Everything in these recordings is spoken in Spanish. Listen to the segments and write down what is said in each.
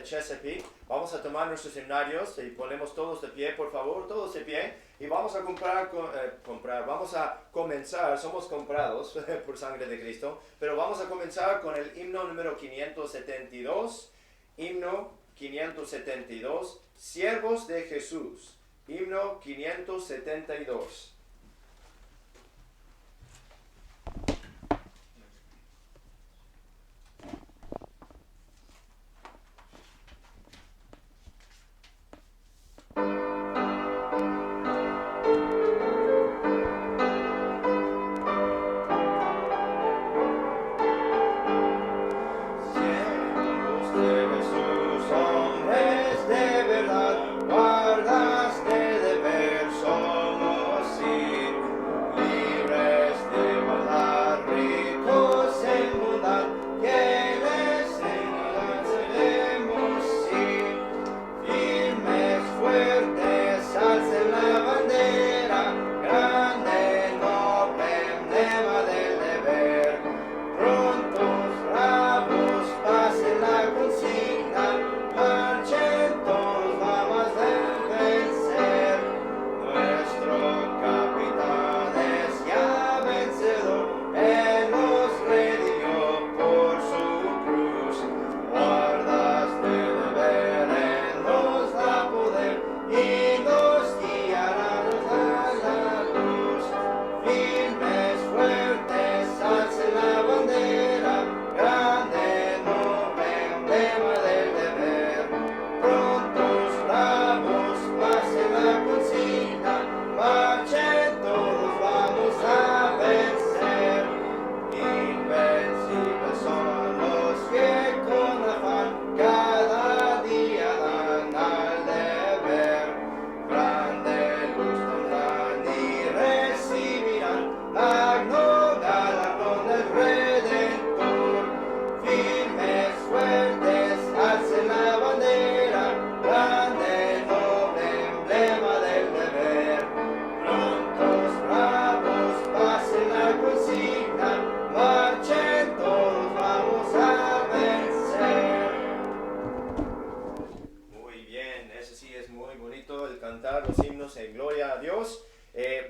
Chesapeake. Vamos a tomar nuestros himnarios y ponemos todos de pie, por favor, todos de pie. Y vamos a vamos a comenzar, somos comprados por sangre de Cristo, pero vamos a comenzar con el himno número 572, himno 572, Siervos de Jesús, himno 572.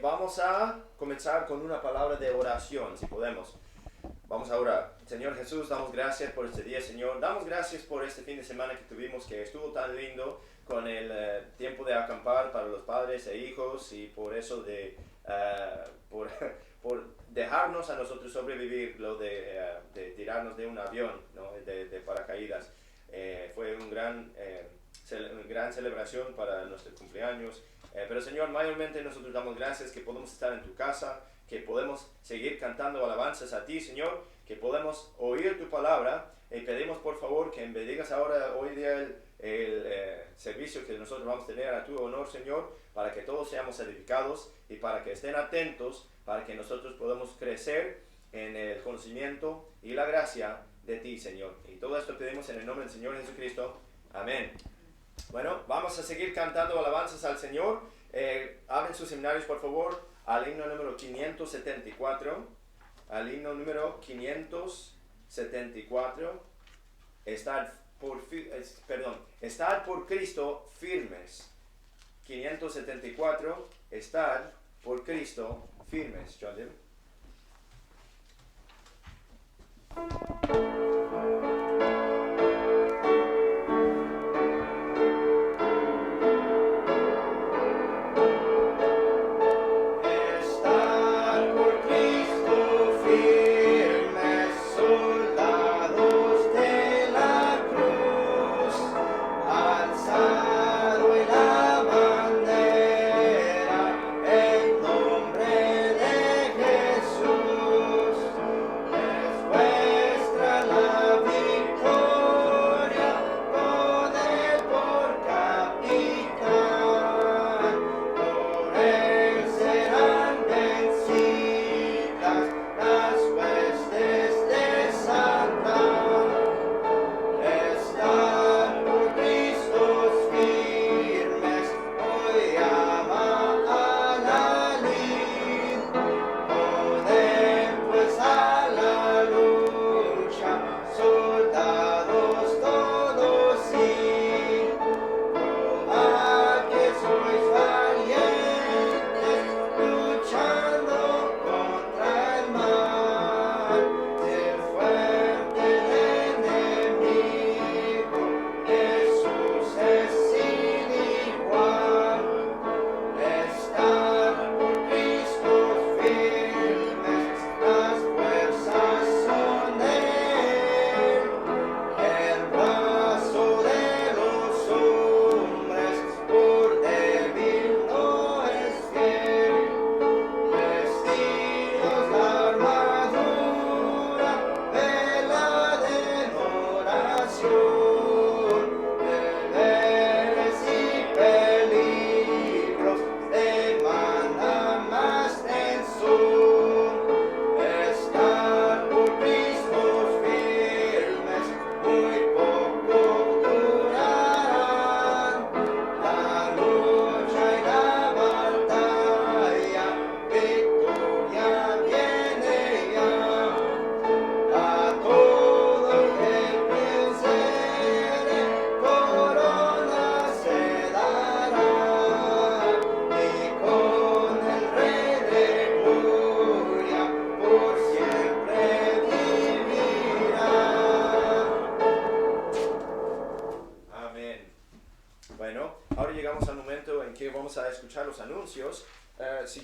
Vamos a comenzar con una palabra de oración, si podemos. Vamos a orar. Señor Jesús, damos gracias por este día, Señor. Damos gracias por este fin de semana que tuvimos, que estuvo tan lindo, con el tiempo de acampar para los padres e hijos, y por eso por dejarnos a nosotros sobrevivir lo de tirarnos de un avión, ¿no? de paracaídas. Fue una gran celebración para nuestro cumpleaños. Pero Señor, mayormente nosotros damos gracias que podemos estar en tu casa, que podemos seguir cantando alabanzas a ti, Señor, que podemos oír tu palabra, y pedimos por favor que bendigas ahora hoy día el servicio que nosotros vamos a tener a tu honor, Señor, para que todos seamos edificados y para que estén atentos, para que nosotros podamos crecer en el conocimiento y la gracia de ti, Señor. Y todo esto pedimos en el nombre del Señor Jesucristo. Amén. Bueno, vamos a seguir cantando alabanzas al Señor. Abren sus seminarios, por favor, al himno número 574. Al himno número 574. Estad por Cristo firmes. 574. Estad por Cristo firmes. John Dim. Jesús, es vuestra la vida.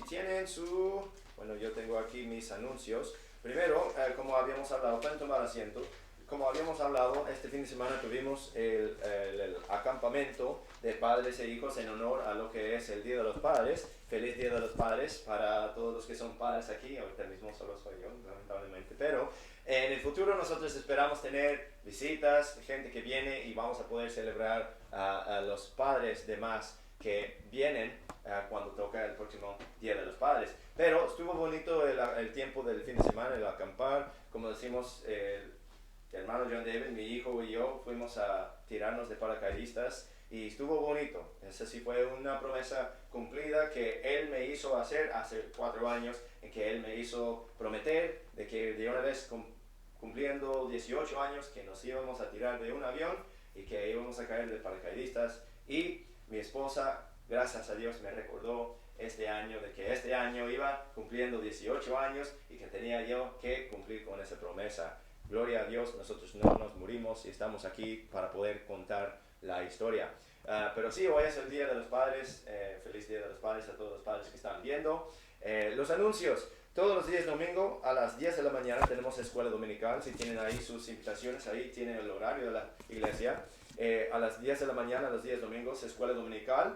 tienen su... Bueno, yo tengo aquí mis anuncios. Primero, como habíamos hablado, pueden tomar asiento. Como habíamos hablado, este fin de semana tuvimos el acampamento de padres e hijos en honor a lo que es el Día de los Padres. Feliz Día de los Padres para todos los que son padres aquí. Ahorita mismo solo soy yo, lamentablemente. Pero en el futuro nosotros esperamos tener visitas, gente que viene y vamos a poder celebrar a los padres de más que vienen cuando toca el próximo Día de los Padres. Pero estuvo bonito el tiempo del fin de semana, el acampar. Como decimos, el hermano John David, mi hijo y yo fuimos a tirarnos de paracaidistas y estuvo bonito. Esa sí fue una promesa cumplida que él me hizo hacer hace 4 años, en que él me hizo prometer de que de una vez cumpliendo 18 años que nos íbamos a tirar de un avión y que íbamos a caer de paracaidistas. Y mi esposa, gracias a Dios, me recordó este año de que este año iba cumpliendo 18 años y que tenía yo que cumplir con esa promesa. Gloria a Dios, nosotros no nos morimos y estamos aquí para poder contar la historia. Pero sí, hoy es el Día de los Padres. Feliz Día de los Padres a todos los padres que están viendo. Los anuncios. Todos los días domingo a las 10 de la mañana tenemos escuela dominical. Si tienen ahí sus invitaciones, ahí tienen el horario de la iglesia. A las 10 de la mañana, los días domingos, escuela dominical.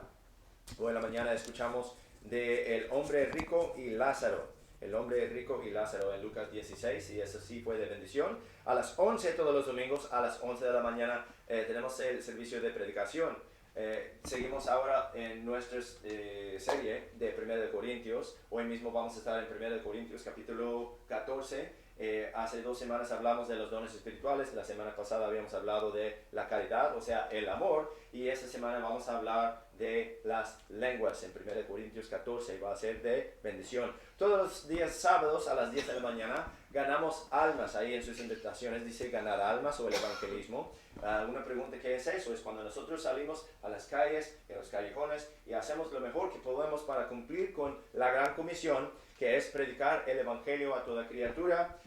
Hoy en la mañana escuchamos de El hombre rico y Lázaro. El hombre rico y Lázaro en Lucas 16, y eso sí fue de bendición. A las 11 todos los domingos, a las 11 de la mañana, tenemos el servicio de predicación. Seguimos ahora en nuestra serie de 1 de Corintios. Hoy mismo vamos a estar en 1 de Corintios capítulo 14. Hace 2 semanas hablamos de los dones espirituales. La semana pasada habíamos hablado de la caridad, o sea, el amor. Y esta semana vamos a hablar de las lenguas en 1 de Corintios 14. Y va a ser de bendición. Todos los días sábados a las 10 de la mañana ganamos almas. Ahí en sus invitaciones dice ganar almas o el evangelismo. Una pregunta que es eso, es cuando nosotros salimos a las calles, en los callejones y hacemos lo mejor que podemos para cumplir con la gran comisión, que es predicar el evangelio a toda criatura.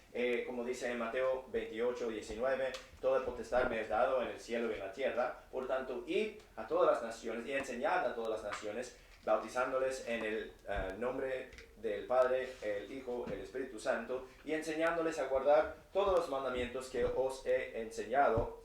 Como dice en Mateo 28, 19, toda potestad me es dado en el cielo y en la tierra. Por tanto, id a todas las naciones y enseñad a todas las naciones, bautizándoles en el nombre del Padre, el Hijo, el Espíritu Santo, y enseñándoles a guardar todos los mandamientos que os he enseñado,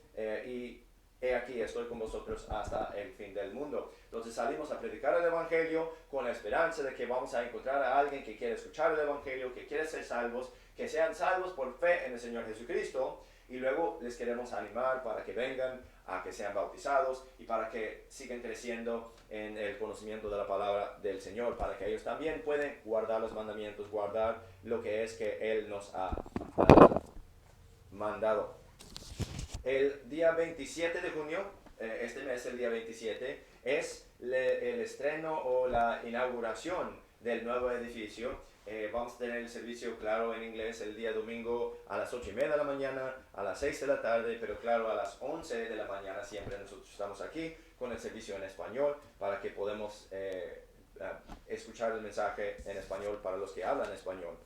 y he aquí, estoy con vosotros hasta el fin del mundo. Entonces salimos a predicar el Evangelio con la esperanza de que vamos a encontrar a alguien que quiere escuchar el Evangelio, que quiere ser salvos, que sean salvos por fe en el Señor Jesucristo, y luego les queremos animar para que vengan a que sean bautizados y para que sigan creciendo en el conocimiento de la palabra del Señor, para que ellos también puedan guardar los mandamientos, guardar lo que es que Él nos ha mandado. El día 27 de junio, este mes, el día 27, es el estreno o la inauguración del nuevo edificio. Vamos a tener el servicio, claro, en inglés el día domingo a las 8:30 de la mañana, a las 6 de la tarde, pero claro, a las 11 de la mañana siempre nosotros estamos aquí con el servicio en español para que podamos escuchar el mensaje en español para los que hablan español.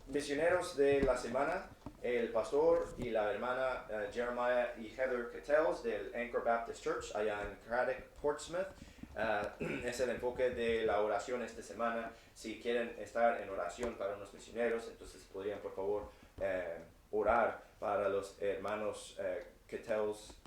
Misioneros de la semana, el pastor y la hermana Jeremiah y Heather Cattels del Anchor Baptist Church allá en Craddock, Portsmouth. Es el enfoque de la oración esta semana. Si quieren estar en oración para unos misioneros, entonces podrían por favor orar para los hermanos Cattels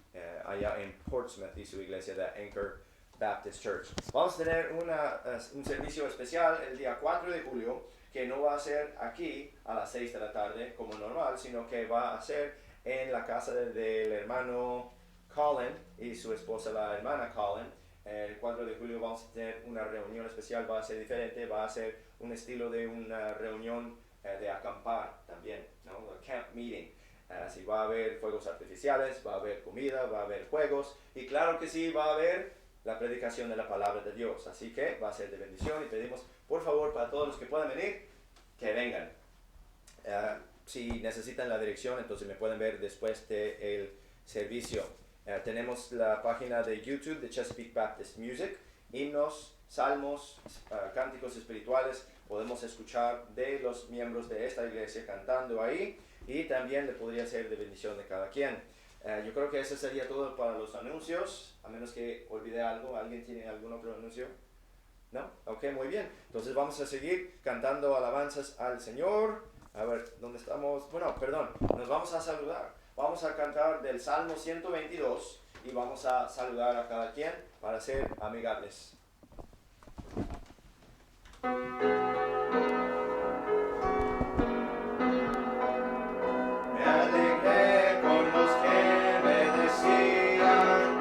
allá en Portsmouth y su iglesia de Anchor Baptist Church. Vamos a tener un servicio especial el día 4 de julio, que no va a ser aquí a las 6 de la tarde como normal, sino que va a ser en la casa del hermano Colin y su esposa, la hermana Colin. El 4 de julio vamos a tener una reunión especial, va a ser diferente, va a ser un estilo de una reunión de acampar también, ¿no? A camp meeting. Así va a haber fuegos artificiales, va a haber comida, va a haber juegos y claro que sí, va a haber la predicación de la palabra de Dios. Así que va a ser de bendición y pedimos por favor para todos los que puedan venir, que vengan. Si necesitan la dirección, entonces me pueden ver después del servicio. Tenemos la página de YouTube de Chesapeake Baptist Music, himnos, salmos, cánticos espirituales. Podemos escuchar de los miembros de esta iglesia cantando ahí y también le podría ser de bendición de cada quien. Yo creo que eso sería todo para los anuncios, a menos que olvide algo. ¿Alguien tiene algún otro anuncio? ¿No? Ok, muy bien. Entonces vamos a seguir cantando alabanzas al Señor. A ver, ¿dónde estamos? Bueno, perdón, nos vamos a saludar. Vamos a cantar del Salmo 122 y vamos a saludar a cada quien para ser amigables. Me alegré con los que me decían,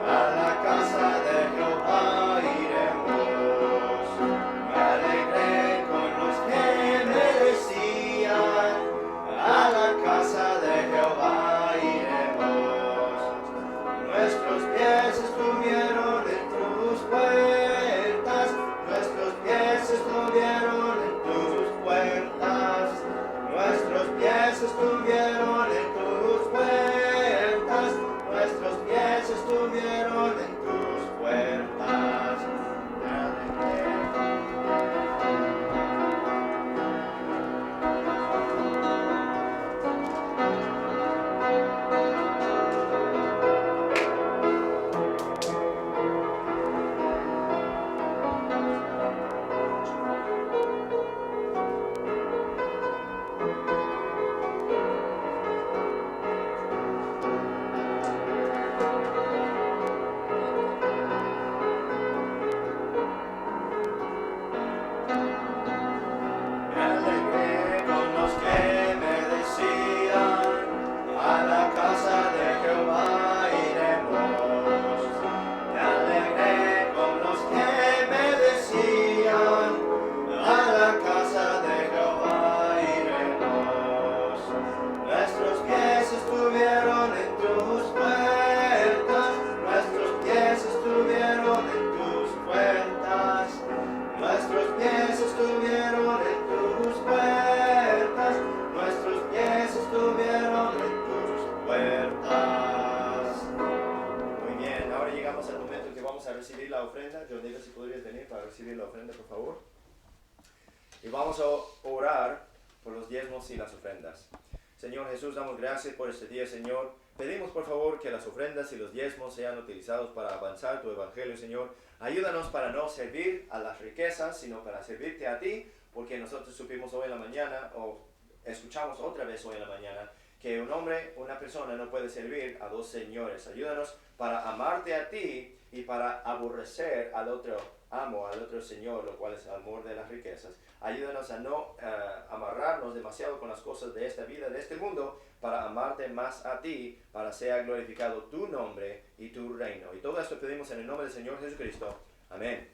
a la casa de Jehová iremos. Me alegré con los que me decían, a la casa de Jehová iremos. Nuestros pies estuvieron en tus puertas, nuestros pies estuvieron en tus puertas, nuestros pies estuvieron en tus puertas, nuestros pies estuvieron en tus puertas. Me alegré con los que me decían, a la casa de Jehová iremos. Me alegré con los que me decían, a la casa de Jehová iremos. Nuestros pies estuvieron en tus puertas, nuestros pies estuvieron en tus puertas, nuestros pies estuvieron en tus puertas, nuestros pies estuvieron en tus puertas. Muy bien, ahora llegamos al momento en que vamos a recibir la ofrenda. John David, si podrías venir para recibir la ofrenda, por favor. Y vamos a orar por los diezmos y las ofrendas. Señor Jesús, damos gracias por este día, Señor. Pedimos, por favor, que las ofrendas y los diezmos sean utilizados para avanzar tu evangelio, Señor. Ayúdanos para no servir a las riquezas, sino para servirte a ti, porque nosotros supimos hoy en la mañana, o escuchamos otra vez hoy en la mañana, que un hombre, una persona no puede servir a dos señores. Ayúdanos para amarte a ti y para aborrecer al otro amo, al otro señor, lo cual es el amor de las riquezas. Ayúdanos a no amarrarnos demasiado con las cosas de esta vida, de este mundo, para amarte más a ti, para sea glorificado tu nombre y tu reino. Y todo esto pedimos en el nombre del Señor Jesucristo. Amén.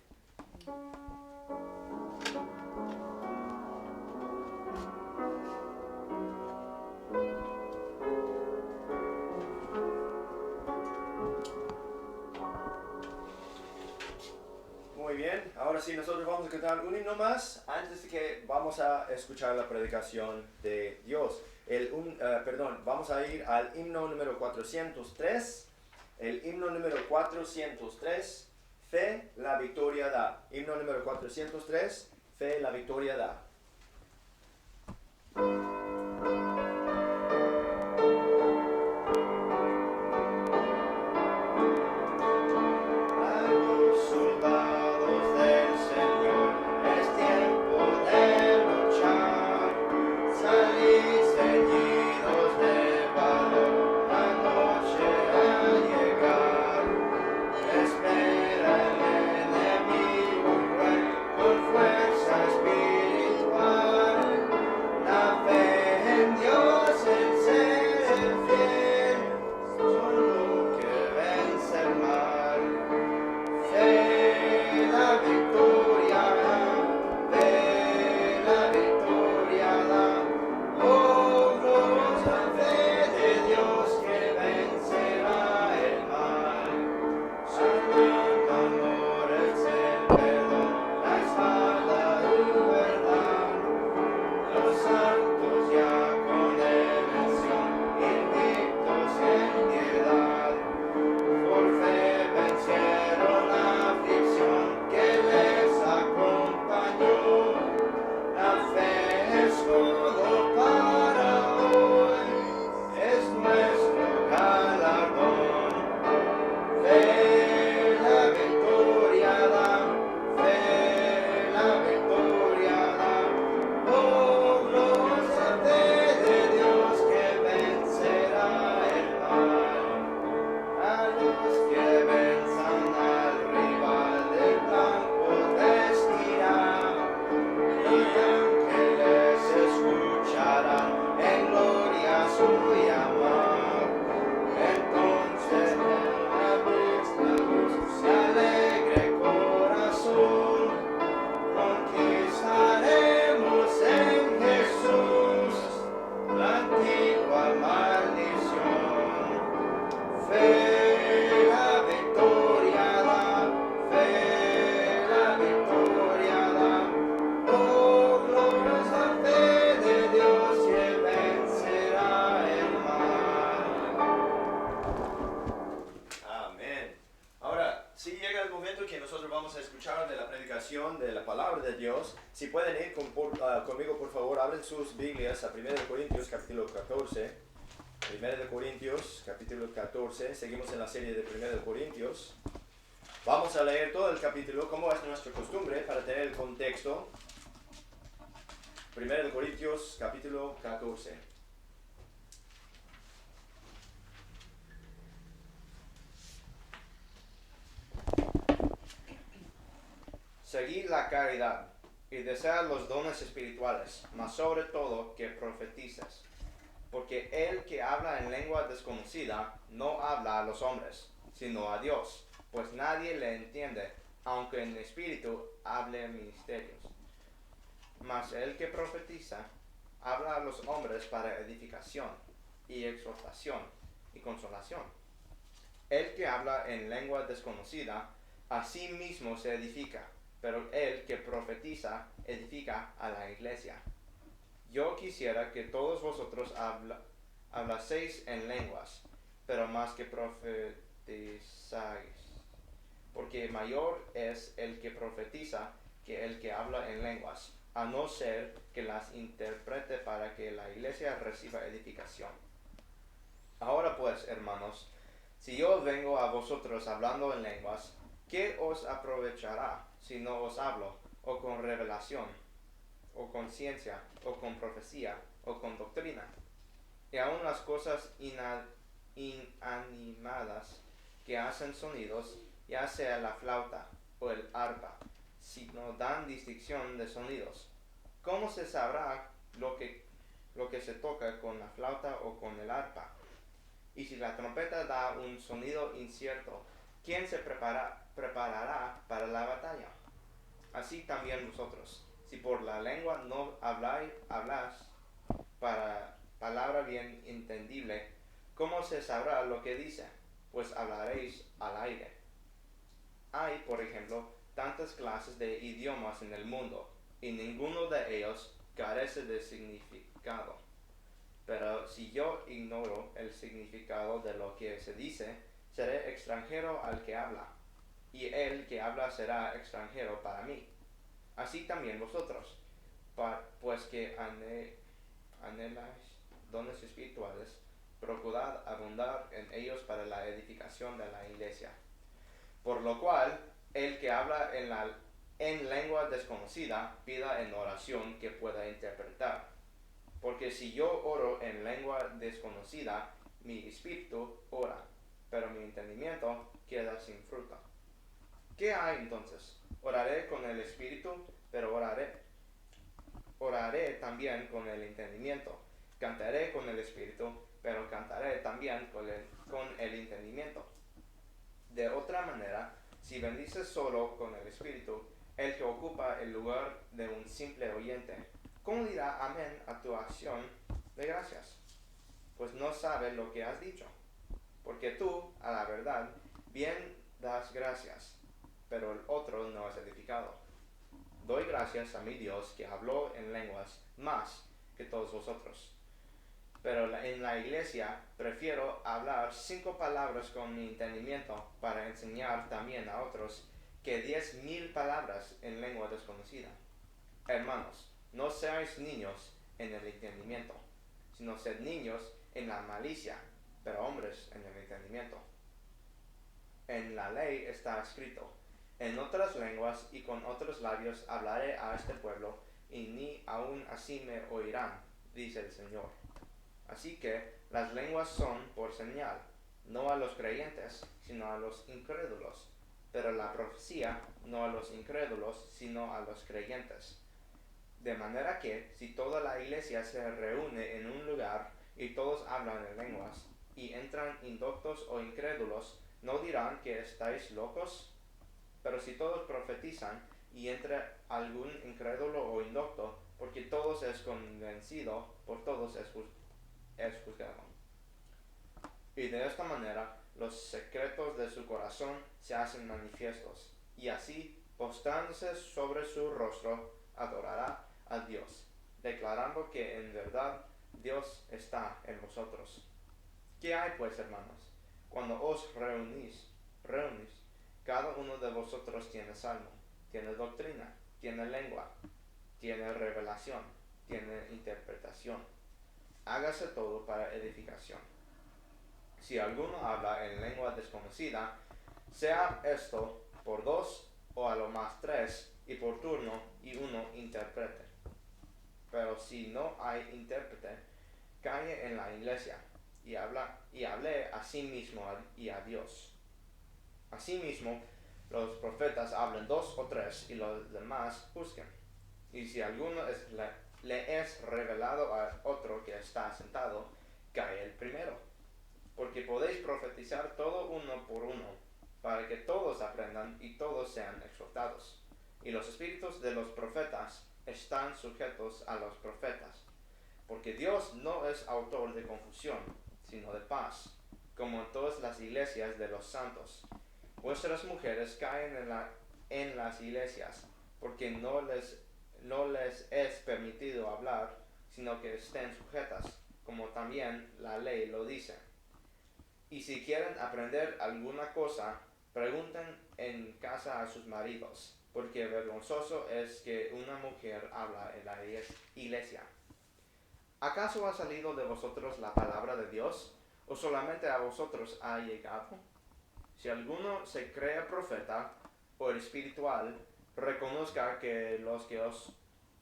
Muy bien, ahora sí nosotros vamos a cantar un himno más antes de que vamos a escuchar la predicación de Dios. Vamos a ir al himno número 403, el himno número 403, Fe la victoria da. Himno número 403, Fe la victoria da. Fuerza espiritual, la fe. pueden ir conmigo, por favor, abren sus Biblias a 1 Corintios capítulo 14. 1 Corintios capítulo 14. Seguimos en la serie de 1 Corintios. Vamos a leer todo el capítulo, como es nuestra costumbre, para tener el contexto. 1 Corintios capítulo 14. Seguid la caridad y desead los dones espirituales, mas sobre todo que profetices. Porque el que habla en lengua desconocida no habla a los hombres, sino a Dios, pues nadie le entiende, aunque en espíritu hable misterios. Mas el que profetiza habla a los hombres para edificación y exhortación y consolación. El que habla en lengua desconocida a sí mismo se edifica, pero el que profetiza edifica a la iglesia. Yo quisiera que todos vosotros hablaseis en lenguas, pero más que profetizáis, porque mayor es el que profetiza que el que habla en lenguas, a no ser que las interprete para que la iglesia reciba edificación. Ahora pues, hermanos, si yo vengo a vosotros hablando en lenguas, ¿qué os aprovechará si no os hablo, o con revelación, o con ciencia, o con profecía, o con doctrina? Y aun las cosas inanimadas que hacen sonidos, ya sea la flauta o el arpa, si no dan distinción de sonidos, ¿cómo se sabrá lo que se toca con la flauta o con el arpa? Y si la trompeta da un sonido incierto, ¿quién se preparará para la batalla? Así también vosotros, si por la lengua no hablas para palabra bien entendible, ¿cómo se sabrá lo que dice? Pues hablaréis al aire. Hay, por ejemplo, tantas clases de idiomas en el mundo, y ninguno de ellos carece de significado. Pero si yo ignoro el significado de lo que se dice, seré extranjero al que habla, y el que habla será extranjero para mí. Así también vosotros, pues que anheláis dones espirituales, procurad abundar en ellos para la edificación de la iglesia. Por lo cual, el que habla en lengua desconocida, pida en oración que pueda interpretar. Porque si yo oro en lengua desconocida, mi espíritu ora, pero mi entendimiento queda sin fruto. ¿Qué hay entonces? Oraré con el espíritu, pero oraré también con el entendimiento. Cantaré con el espíritu, pero cantaré también con el entendimiento. De otra manera, si bendices solo con el espíritu, el que ocupa el lugar de un simple oyente, ¿cómo dirá amén a tu acción de gracias? Pues no sabe lo que has dicho. Porque tú, a la verdad, bien das gracias, pero el otro no es edificado. Doy gracias a mi Dios que habló en lenguas más que todos vosotros. Pero en la iglesia prefiero hablar 5 palabras con mi entendimiento para enseñar también a otros que 10,000 palabras en lengua desconocida. Hermanos, no seáis niños en el entendimiento, sino sed niños en la malicia, pero hombres en el entendimiento. En la ley está escrito: en otras lenguas y con otros labios hablaré a este pueblo, y ni aun así me oirán, dice el Señor. Así que las lenguas son por señal, no a los creyentes, sino a los incrédulos, pero la profecía no a los incrédulos, sino a los creyentes. De manera que, si toda la iglesia se reúne en un lugar y todos hablan en lenguas, y entran indoctos o incrédulos, ¿no dirán que estáis locos? Pero si todos profetizan y entra algún incrédulo o indocto, porque todos es convencido, por todos es juzgado. Y de esta manera los secretos de su corazón se hacen manifiestos, y así, postrándose sobre su rostro, adorará a Dios, declarando que en verdad Dios está en vosotros. ¿Qué hay pues, hermanos? Cuando os reunís, cada uno de vosotros tiene salmo, tiene doctrina, tiene lengua. tiene revelación, tiene interpretación. Hágase todo para edificación. Si alguno habla en lengua desconocida, sea esto por 2 o a lo más 3, y por turno, y uno interprete. Pero si no hay intérprete, calle en la iglesia y hable a sí mismo y a Dios. Asimismo, los profetas hablan 2 o 3 y los demás juzguen. Y si alguno le es revelado a otro que está sentado, cae el primero. Porque podéis profetizar todo uno por uno, para que todos aprendan y todos sean exhortados. Y los espíritus de los profetas están sujetos a los profetas. Porque Dios no es autor de confusión, sino de paz, como en todas las iglesias de los santos. Vuestras mujeres caen en las iglesias, porque no les es permitido hablar, sino que estén sujetas, como también la ley lo dice. Y si quieren aprender alguna cosa, pregunten en casa a sus maridos, porque vergonzoso es que una mujer habla en la iglesia. ¿Acaso ha salido de vosotros la palabra de Dios, o solamente a vosotros ha llegado? Si alguno se cree profeta o espiritual, reconozca que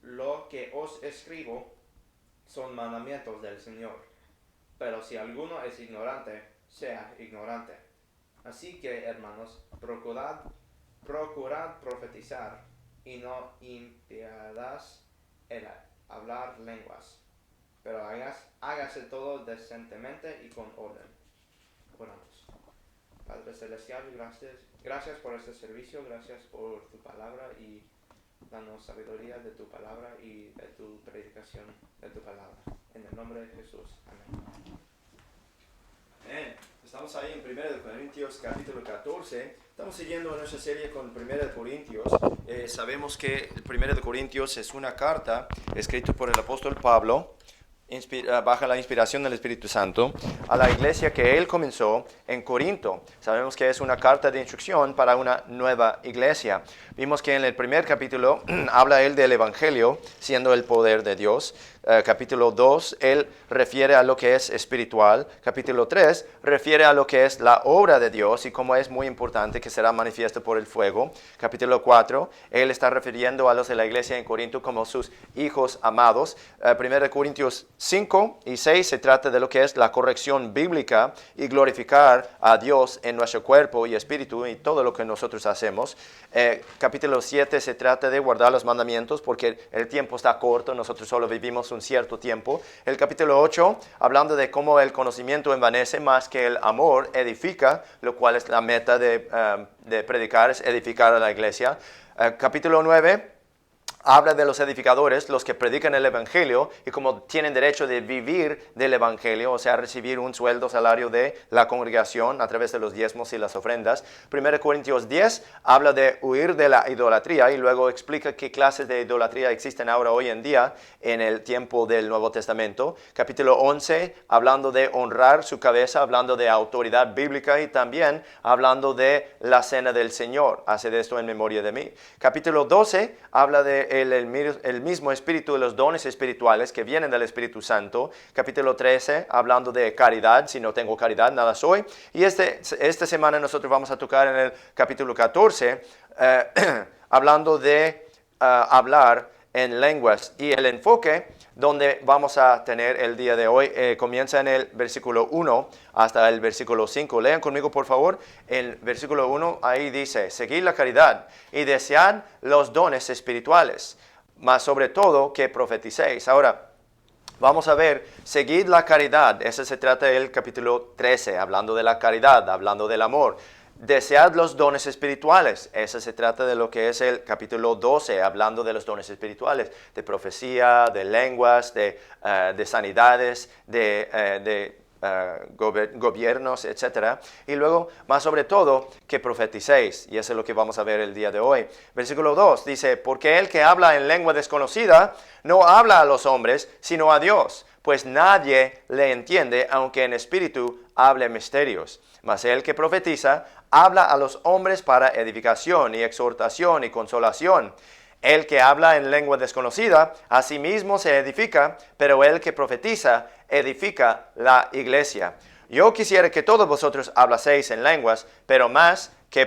lo que os escribo son mandamientos del Señor. Pero si alguno es ignorante, sea ignorante. Así que, hermanos, procurad profetizar, y no impiedas el hablar lenguas. Pero hágase todo decentemente y con orden. Oramos. Padre Celestial, gracias por este servicio, gracias por tu palabra, y danos sabiduría de tu palabra y de tu predicación de tu palabra. En el nombre de Jesús. Amén. Amén. Estamos ahí en 1 Corintios capítulo 14. Estamos siguiendo nuestra serie con 1 Corintios. Sabemos que 1 Corintios es una carta escrita por el apóstol Pablo, bajo la inspiración del Espíritu Santo, a la iglesia que él comenzó en Corinto. Sabemos que es una carta de instrucción para una nueva iglesia. Vimos que en el primer capítulo habla él del Evangelio siendo el poder de Dios. Capítulo 2, él refiere a lo que es espiritual. Capítulo 3 refiere a lo que es la obra de Dios y cómo es muy importante que será manifiesto por el fuego. Capítulo 4, él está refiriendo a los de la iglesia en Corinto como sus hijos amados. 1 Corintios 5 y 6 se trata de lo que es la corrección bíblica y glorificar a Dios en nuestro cuerpo y espíritu y todo lo que nosotros hacemos. Capítulo 7 se trata de guardar los mandamientos porque el tiempo está corto, nosotros solo vivimos un cierto tiempo. El capítulo 8, hablando de cómo el conocimiento envanece más que el amor edifica, lo cual es la meta de predicar, es edificar a la iglesia. Capítulo 9, habla de los edificadores, los que predican el Evangelio y cómo tienen derecho de vivir del Evangelio, o sea, recibir un sueldo, salario de la congregación a través de los diezmos y las ofrendas. 1 Corintios 10 habla de huir de la idolatría y luego explica qué clases de idolatría existen ahora hoy en día en el tiempo del Nuevo Testamento. Capítulo 11, hablando de honrar su cabeza, hablando de autoridad bíblica y también hablando de la cena del Señor. Haced esto en memoria de mí. Capítulo 12 habla de el mismo espíritu de los dones espirituales que vienen del Espíritu Santo. Capítulo 13, hablando de caridad. Si no tengo caridad, nada soy. Y esta semana nosotros vamos a tocar en el capítulo 14, hablando de hablar en lenguas. Y el enfoque donde vamos a tener el día de hoy comienza en el versículo 1 hasta el versículo 5. Lean conmigo, por favor. El versículo 1, ahí dice: seguid la caridad y desead los dones espirituales, mas sobre todo que profeticéis. Ahora, vamos a ver, seguid la caridad. Ese se trata del capítulo 13, hablando de la caridad, hablando del amor. Desead los dones espirituales. Eso se trata de lo que es el capítulo 12, hablando de los dones espirituales, de profecía, de lenguas, de sanidades, de gobiernos, etc. Y luego, más sobre todo, que profeticéis. Y eso es lo que vamos a ver el día de hoy. Versículo 2 dice: porque el que habla en lengua desconocida no habla a los hombres, sino a Dios, pues nadie le entiende, aunque en espíritu hable misterios. Mas el que profetiza habla a los hombres para edificación y exhortación y consolación. El que habla en lengua desconocida, a sí mismo se edifica, pero el que profetiza, edifica la iglesia. Yo quisiera que todos vosotros hablaseis en lenguas, pero más que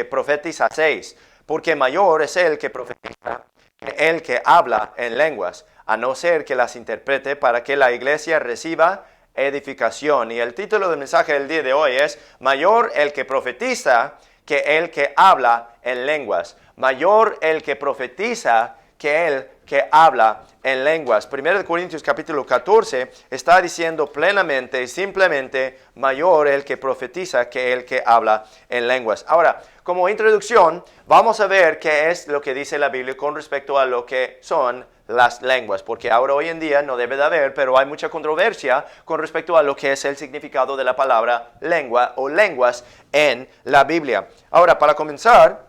profetizaseis, porque mayor es el que profetiza que el que habla en lenguas, a no ser que las interprete para que la iglesia reciba edificación. Y el título del mensaje del día de hoy es: mayor el que profetiza que el que habla en lenguas. Mayor el que profetiza que el que habla en lenguas. 1 Corintios capítulo 14 está diciendo plenamente y simplemente: mayor el que profetiza que el que habla en lenguas. Ahora, como introducción, vamos a ver qué es lo que dice la Biblia con respecto a lo que son las lenguas, porque ahora hoy en día no debe de haber, pero hay mucha controversia con respecto a lo que es el significado de la palabra lengua o lenguas en la Biblia. Ahora, para comenzar,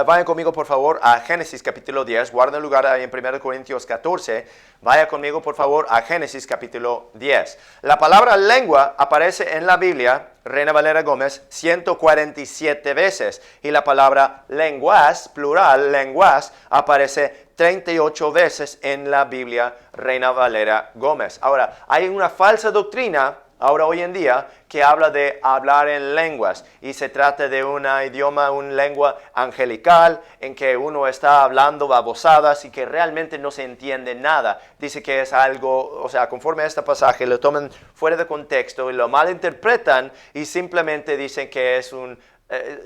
vayan conmigo por favor a Génesis capítulo 10, guarden lugar ahí en 1 Corintios 14, vaya conmigo por favor a Génesis capítulo 10. La palabra lengua aparece en la Biblia, Reina Valera Gómez, 147 veces, y la palabra lenguas, plural, lenguas, aparece 38 veces en la Biblia, Reina Valera Gómez. Ahora, hay una falsa doctrina ahora hoy en día que habla de hablar en lenguas, y se trata de un idioma, una lengua angelical en que uno está hablando babosadas y que realmente no se entiende nada. Dice que es algo, o sea, conforme a este pasaje lo toman fuera de contexto y lo malinterpretan y simplemente dicen que es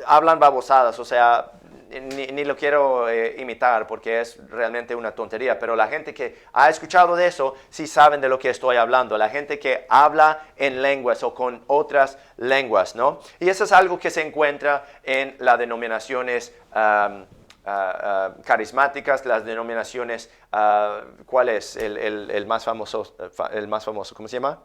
hablan babosadas, o sea, ni lo quiero imitar porque es realmente una tontería, pero la gente que ha escuchado de eso sí saben de lo que estoy hablando, la gente que habla en lenguas o con otras lenguas, ¿no? Y eso es algo que se encuentra en las denominaciones carismáticas, las denominaciones, ¿cuál es el más famoso? ¿Cómo se llama?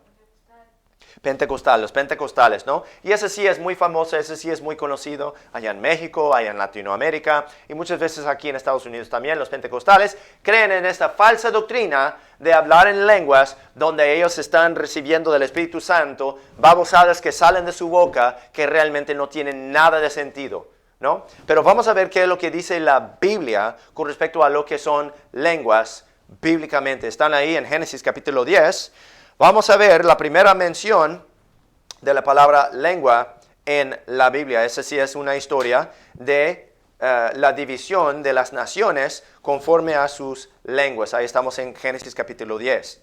Los pentecostales, ¿no? Y ese sí es muy famoso, ese sí es muy conocido allá en México, allá en Latinoamérica, y muchas veces aquí en Estados Unidos también. Los pentecostales creen en esta falsa doctrina de hablar en lenguas, donde ellos están recibiendo del Espíritu Santo babosadas que salen de su boca que realmente no tienen nada de sentido, ¿no? Pero vamos a ver qué es lo que dice la Biblia con respecto a lo que son lenguas bíblicamente. Están ahí en Génesis capítulo 10. Vamos a ver la primera mención de la palabra lengua en la Biblia. Esa sí es una historia de la división de las naciones conforme a sus lenguas. Ahí estamos en Génesis capítulo 10.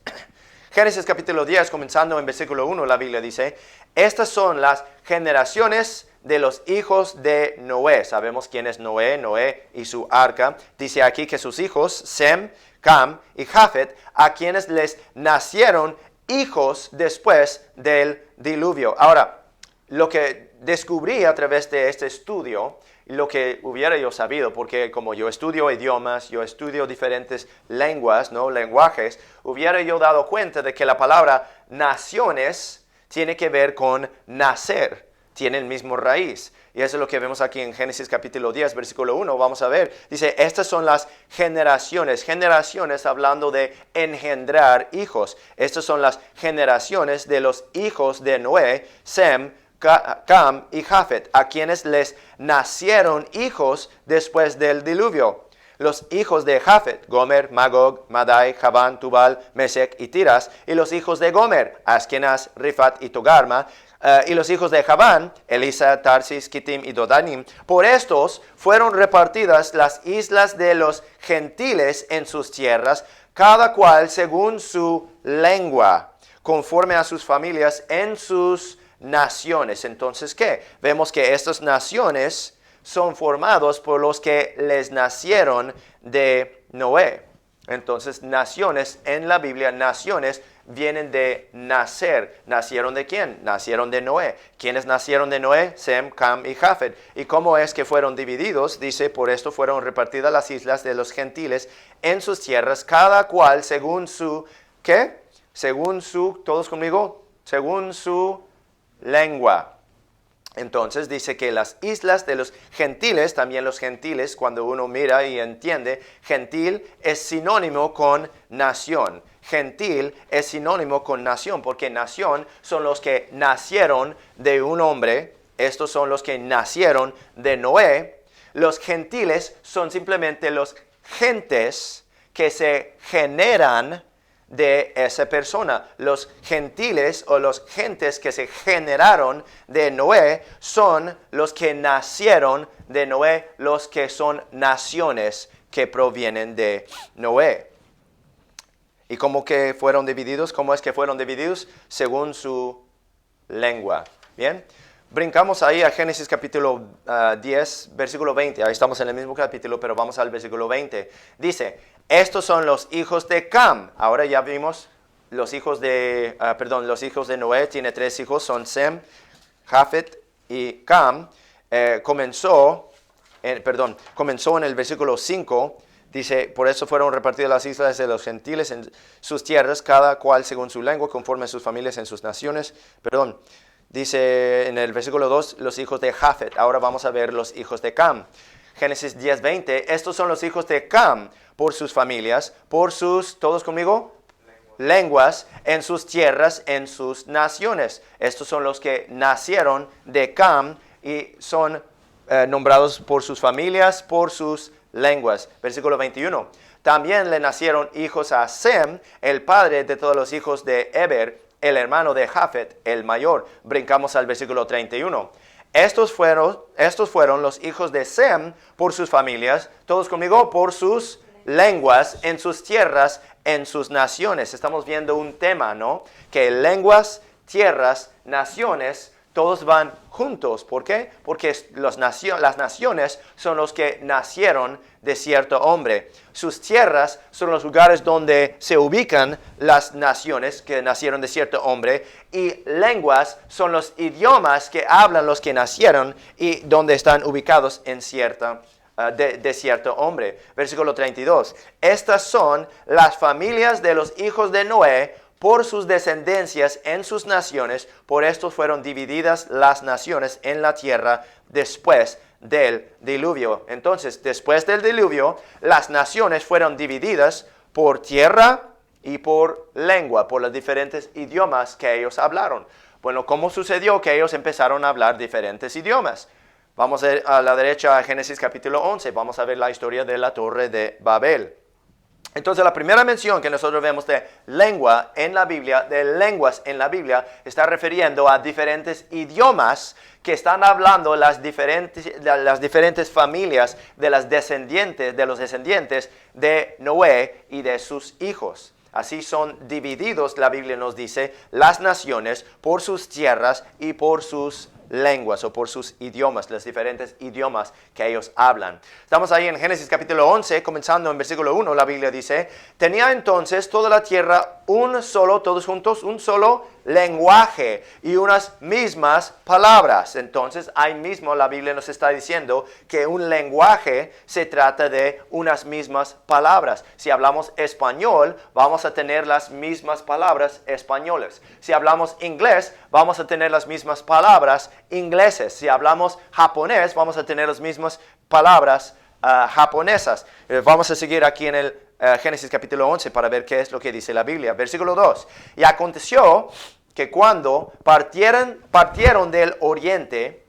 Génesis capítulo 10, comenzando en versículo 1, la Biblia dice: estas son las generaciones de los hijos de Noé. Sabemos quién es Noé, Noé y su arca. Dice aquí que sus hijos, Sem, Cam y Jafet, a quienes les nacieron hijos después del diluvio. Ahora, lo que descubrí a través de este estudio, lo que hubiera yo sabido, porque como yo estudio idiomas, yo estudio diferentes lenguas, ¿no? Lenguajes, hubiera yo dado cuenta de que la palabra naciones tiene que ver con nacer, tiene el mismo raíz. Y eso es lo que vemos aquí en Génesis capítulo 10, versículo 1. Vamos a ver. Dice, estas son las generaciones. Generaciones hablando de engendrar hijos. Estas son las generaciones de los hijos de Noé, Sem, Cam y Jafet, a quienes les nacieron hijos después del diluvio. Los hijos de Jafet, Gomer, Magog, Madai, Javán, Tubal, Mesec y Tiras. Y los hijos de Gomer, Askenaz, Rifat y Togarma. Y los hijos de Javán, Elisa, Tarsis, Kittim y Dodanim. Por estos fueron repartidas las islas de los gentiles en sus tierras, cada cual según su lengua, conforme a sus familias en sus naciones. Entonces, ¿qué? Vemos que estas naciones son formados por los que les nacieron de Noé. Entonces, naciones en la Biblia, naciones vienen de nacer. ¿Nacieron de quién? Nacieron de Noé. ¿Quiénes nacieron de Noé? Sem, Cam y Jafet. ¿Y cómo es que fueron divididos? Dice, por esto fueron repartidas las islas de los gentiles en sus tierras, cada cual según su, ¿qué? Según su, todos conmigo, según su lengua. Entonces dice que las islas de los gentiles, también los gentiles, cuando uno mira y entiende, gentil es sinónimo con nación. Gentil es sinónimo con nación, porque nación son los que nacieron de un hombre. Estos son los que nacieron de Noé. Los gentiles son simplemente los gentes que se generan de esa persona. Los gentiles o los gentes que se generaron de Noé son los que nacieron de Noé, los que son naciones que provienen de Noé. ¿Y cómo que fueron divididos? ¿Cómo es que fueron divididos? Según su lengua. Bien. Brincamos ahí a Génesis capítulo 10, versículo 20. Ahí estamos en el mismo capítulo, pero vamos al versículo 20. Dice, estos son los hijos de Cam. Ahora ya vimos los hijos de Noé. Tiene 3 hijos, son Sem, Jafet y Cam. Comenzó en el versículo 5. Dice, por eso fueron repartidas las islas de los gentiles en sus tierras, cada cual según su lengua, conforme a sus familias en sus naciones. Dice en el versículo 2, los hijos de Jafet. Ahora vamos a ver los hijos de Cam. Génesis 10, 20. Estos son los hijos de Cam por sus familias, por sus, ¿todos conmigo? Lenguas, en sus tierras, en sus naciones. Estos son los que nacieron de Cam y son nombrados por sus familias, por sus lenguas. Versículo 21. También le nacieron hijos a Sem, el padre de todos los hijos de Eber, el hermano de Jafet, el mayor. Brincamos al versículo 31. Estos fueron los hijos de Sem por sus familias, todos conmigo, por sus lenguas, en sus tierras, en sus naciones. Estamos viendo un tema, ¿no? Que lenguas, tierras, naciones, todos van juntos. ¿Por qué? Porque las naciones son los que nacieron de cierto hombre. Sus tierras son los lugares donde se ubican las naciones que nacieron de cierto hombre. Y lenguas son los idiomas que hablan los que nacieron y donde están ubicados en de cierto hombre. Versículo 32. Estas son las familias de los hijos de Noé por sus descendencias en sus naciones. Por esto fueron divididas las naciones en la tierra después del diluvio. Entonces, después del diluvio, las naciones fueron divididas por tierra y por lengua, por los diferentes idiomas que ellos hablaron. Bueno, ¿cómo sucedió que ellos empezaron a hablar diferentes idiomas? Vamos a la derecha a Génesis capítulo 11. Vamos a ver la historia de la Torre de Babel. Entonces, la primera mención que nosotros vemos de lengua en la Biblia, de lenguas en la Biblia, está refiriendo a diferentes idiomas que están hablando las diferentes familias de los descendientes de Noé y de sus hijos. Así son divididos, la Biblia nos dice, las naciones por sus tierras y por sus lenguas o por sus idiomas, los diferentes idiomas que ellos hablan. Estamos ahí en Génesis capítulo 11, comenzando en versículo 1, la Biblia dice, tenía entonces toda la tierra todos juntos, un solo lenguaje y unas mismas palabras. Entonces, ahí mismo la Biblia nos está diciendo que un lenguaje se trata de unas mismas palabras. Si hablamos español, vamos a tener las mismas palabras españoles. Si hablamos inglés, vamos a tener las mismas palabras ingleses. Si hablamos japonés, vamos a tener las mismas palabras japonesas. Vamos a seguir aquí en el Génesis capítulo 11 para ver qué es lo que dice la Biblia. Versículo 2. Y aconteció que cuando partieron del oriente,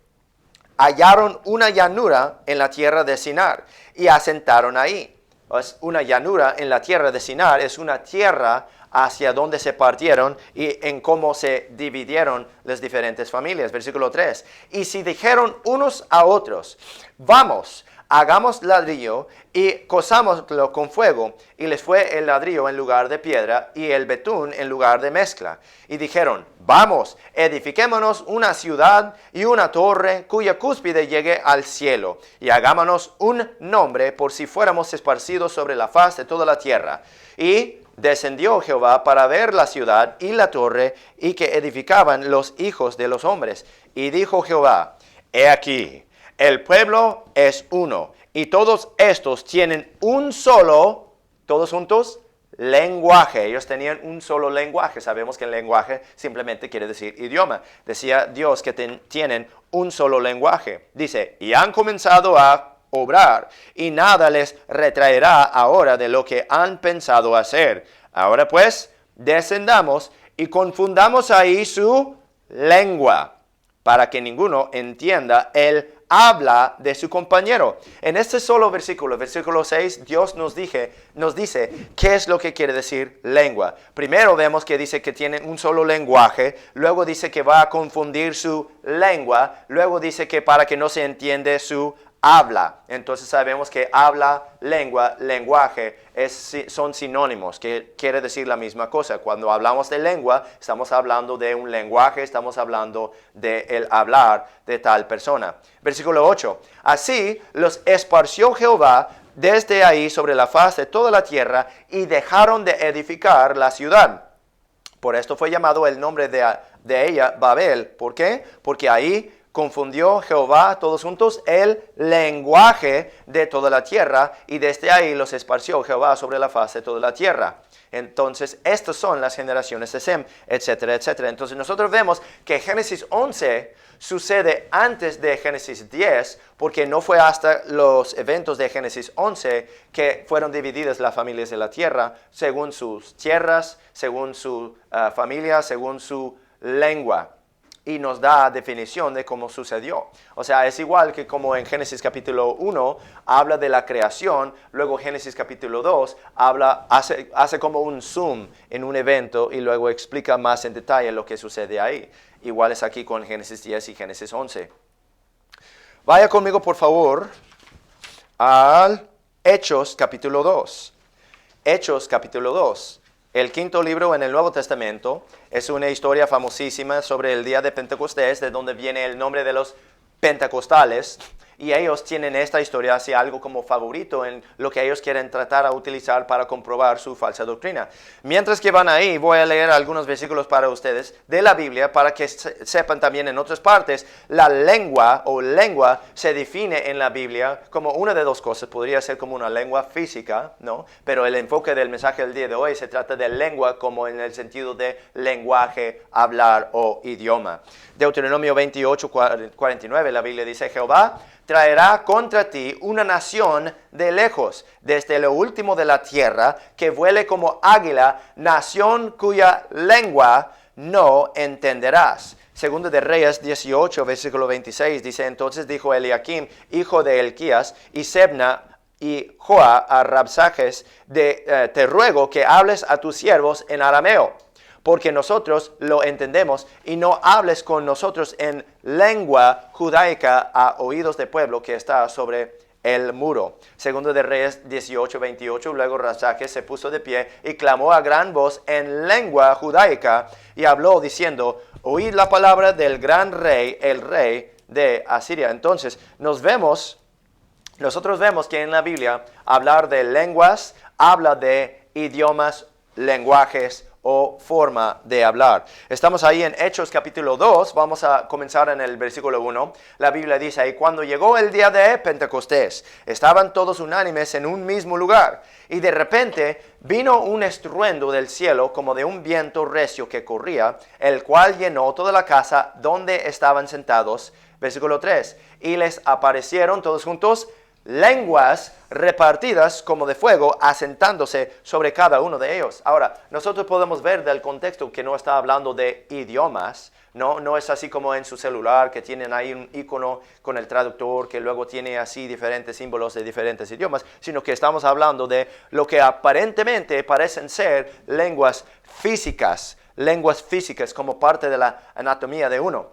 hallaron una llanura en la tierra de Sinar y asentaron ahí. Pues una llanura en la tierra de Sinar es una tierra hacia donde se partieron y en cómo se dividieron las diferentes familias. Versículo 3. Y si dijeron unos a otros, vamos, hagamos ladrillo y cozámoslo con fuego. Y les fue el ladrillo en lugar de piedra y el betún en lugar de mezcla. Y dijeron, vamos, edifiquémonos una ciudad y una torre cuya cúspide llegue al cielo. Y hagámonos un nombre por si fuéramos esparcidos sobre la faz de toda la tierra. Y descendió Jehová para ver la ciudad y la torre y que edificaban los hijos de los hombres. Y dijo Jehová, he aquí, el pueblo es uno, y todos estos tienen un solo, todos juntos, lenguaje. Ellos tenían un solo lenguaje. Sabemos que el lenguaje simplemente quiere decir idioma. Decía Dios que tienen un solo lenguaje. Dice, y han comenzado a obrar, y nada les retraerá ahora de lo que han pensado hacer. Ahora pues, descendamos y confundamos ahí su lengua, para que ninguno entienda el habla de su compañero. En este solo versículo, versículo 6, Dios nos dice qué es lo que quiere decir lengua. Primero vemos que dice que tienen un solo lenguaje, luego dice que va a confundir su lengua, luego dice que para que no se entiende su habla. Entonces sabemos que habla, lengua, lenguaje son sinónimos, que quiere decir la misma cosa. Cuando hablamos de lengua, estamos hablando de un lenguaje, estamos hablando de el hablar de tal persona. Versículo 8. Así los esparció Jehová desde ahí sobre la faz de toda la tierra y dejaron de edificar la ciudad. Por esto fue llamado el nombre de ella Babel. ¿Por qué? Porque ahí confundió Jehová, todos juntos, el lenguaje de toda la tierra, y desde ahí los esparció Jehová sobre la faz de toda la tierra. Entonces, estas son las generaciones de Sem, etcétera, etcétera. Entonces, nosotros vemos que Génesis 11 sucede antes de Génesis 10, porque no fue hasta los eventos de Génesis 11 que fueron divididas las familias de la tierra, según sus tierras, según su familia, según su lengua. Y nos da definición de cómo sucedió. O sea, es igual que como en Génesis capítulo 1 habla de la creación, luego Génesis capítulo 2 hace como un zoom en un evento y luego explica más en detalle lo que sucede ahí. Igual es aquí con Génesis 10 y Génesis 11. Vaya conmigo, por favor, al Hechos capítulo 2. Hechos capítulo 2. El quinto libro en el Nuevo Testamento es una historia famosísima sobre el día de Pentecostés, de donde viene el nombre de los pentecostales, y ellos tienen esta historia así algo como favorito en lo que ellos quieren tratar a utilizar para comprobar su falsa doctrina. Mientras que van ahí, voy a leer algunos versículos para ustedes de la Biblia para que sepan también en otras partes, la lengua o lengua se define en la Biblia como una de dos cosas. Podría ser como una lengua física, ¿no? Pero el enfoque del mensaje del día de hoy se trata de lengua como en el sentido de lenguaje, hablar o idioma. Deuteronomio 28, 49, la Biblia dice, Jehová traerá contra ti una nación de lejos, desde lo último de la tierra, que vuele como águila, nación cuya lengua no entenderás. Segundo de Reyes 18, versículo 26, dice, entonces dijo Eliakim, hijo de Elquías, y Sebna, y Joa a Rabsajes, te ruego que hables a tus siervos en arameo, porque nosotros lo entendemos, y no hables con nosotros en lengua judaica a oídos de pueblo que está sobre el muro. Segundo de Reyes 18, 28, luego Rabsaques se puso de pie y clamó a gran voz en lengua judaica y habló diciendo, oíd la palabra del gran rey, el rey de Asiria. Entonces, nosotros vemos que en la Biblia hablar de lenguas habla de idiomas, lenguajes o forma de hablar. Estamos ahí en Hechos capítulo 2, vamos a comenzar en el versículo 1. La Biblia dice, y cuando llegó el día de Pentecostés, estaban todos unánimes en un mismo lugar, y de repente vino un estruendo del cielo como de un viento recio que corría, el cual llenó toda la casa donde estaban sentados. Versículo 3, y les aparecieron todos juntos lenguas repartidas como de fuego, asentándose sobre cada uno de ellos. Ahora, nosotros podemos ver del contexto que no está hablando de idiomas, no es así como en su celular que tienen ahí un icono con el traductor que luego tiene así diferentes símbolos de diferentes idiomas, sino que estamos hablando de lo que aparentemente parecen ser lenguas físicas como parte de la anatomía de uno.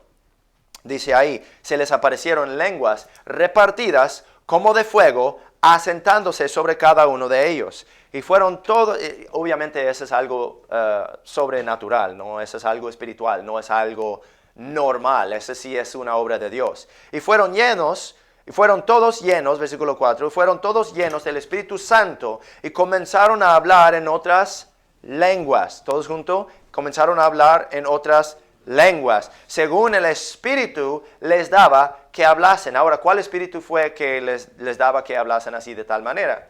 Dice ahí, se les aparecieron lenguas repartidas como de fuego, asentándose sobre cada uno de ellos. Y fueron todos, obviamente eso es algo sobrenatural, ¿no? Eso es algo espiritual, no es algo normal, eso sí es una obra de Dios. Y fueron todos llenos, versículo 4, fueron todos llenos del Espíritu Santo y comenzaron a hablar en otras lenguas. Todos juntos comenzaron a hablar en otras lenguas, según el Espíritu les daba que hablasen. Ahora, ¿cuál Espíritu fue que les daba que hablasen así de tal manera?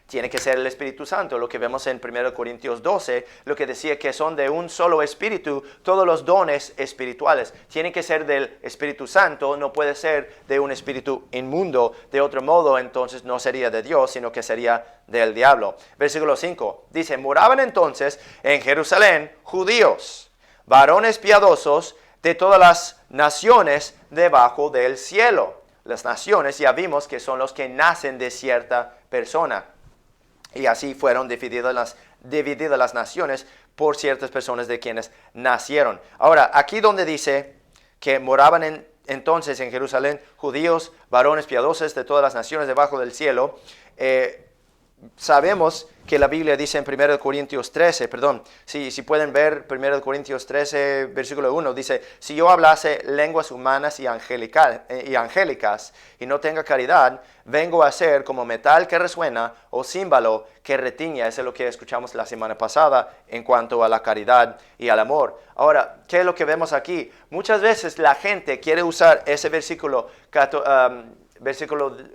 Tiene que ser el Espíritu Santo, lo que vemos en 1 Corintios 12, lo que decía que son de un solo Espíritu todos los dones espirituales. Tiene que ser del Espíritu Santo, no puede ser de un espíritu inmundo. De otro modo, entonces no sería de Dios, sino que sería del diablo. Versículo 5, dice, moraban entonces en Jerusalén judíos, varones piadosos de todas las naciones debajo del cielo. las naciones, ya vimos que son los que nacen de cierta persona. Y así fueron divididas las naciones por ciertas personas de quienes nacieron. Ahora, aquí donde dice que moraban entonces en Jerusalén judíos, varones piadosos de todas las naciones debajo del cielo, sabemos que la Biblia dice en 1 Corintios 13, si pueden ver 1 Corintios 13, versículo 1, dice, si yo hablase lenguas humanas y angélicas y no tenga caridad, vengo a ser como metal que resuena o címbalo que retiña. Eso es lo que escuchamos la semana pasada en cuanto a la caridad y al amor. Ahora, ¿qué es lo que vemos aquí? Muchas veces la gente quiere usar ese versículo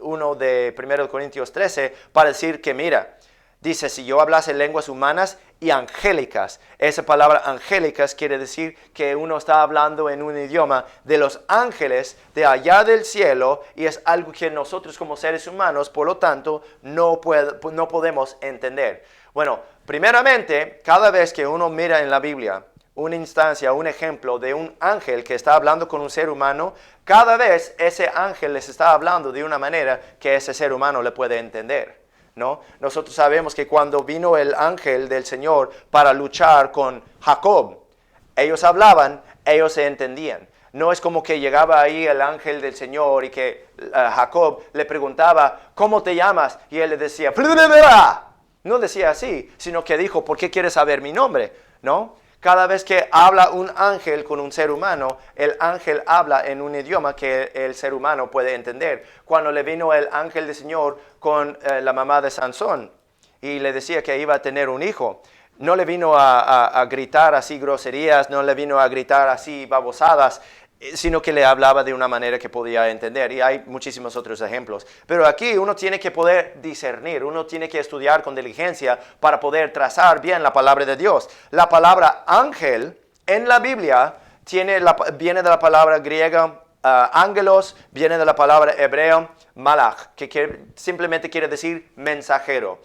1 de 1 Corintios 13 para decir que mira, dice, si yo hablase lenguas humanas y angélicas. Esa palabra angélicas quiere decir que uno está hablando en un idioma de los ángeles de allá del cielo y es algo que nosotros como seres humanos, por lo tanto, no podemos entender. Bueno, primeramente, cada vez que uno mira en la Biblia una instancia, un ejemplo de un ángel que está hablando con un ser humano, cada vez ese ángel les está hablando de una manera que ese ser humano le puede entender, ¿no? Nosotros sabemos que cuando vino el ángel del Señor para luchar con Jacob, ellos hablaban, ellos se entendían. No es como que llegaba ahí el ángel del Señor y que Jacob le preguntaba, ¿cómo te llamas? Y él le decía, no decía así, sino que dijo, ¿por qué quieres saber mi nombre? ¿No? Cada vez que habla un ángel con un ser humano, el ángel habla en un idioma que el ser humano puede entender. Cuando le vino el ángel del Señor con la mamá de Sansón y le decía que iba a tener un hijo, no le vino a gritar así groserías, no le vino a gritar así babosadas, sino que le hablaba de una manera que podía entender. Y hay muchísimos otros ejemplos. Pero aquí uno tiene que poder discernir, uno tiene que estudiar con diligencia para poder trazar bien la palabra de Dios. La palabra ángel en la Biblia viene de la palabra griega ángelos, viene de la palabra hebreo malach, que simplemente quiere decir mensajero.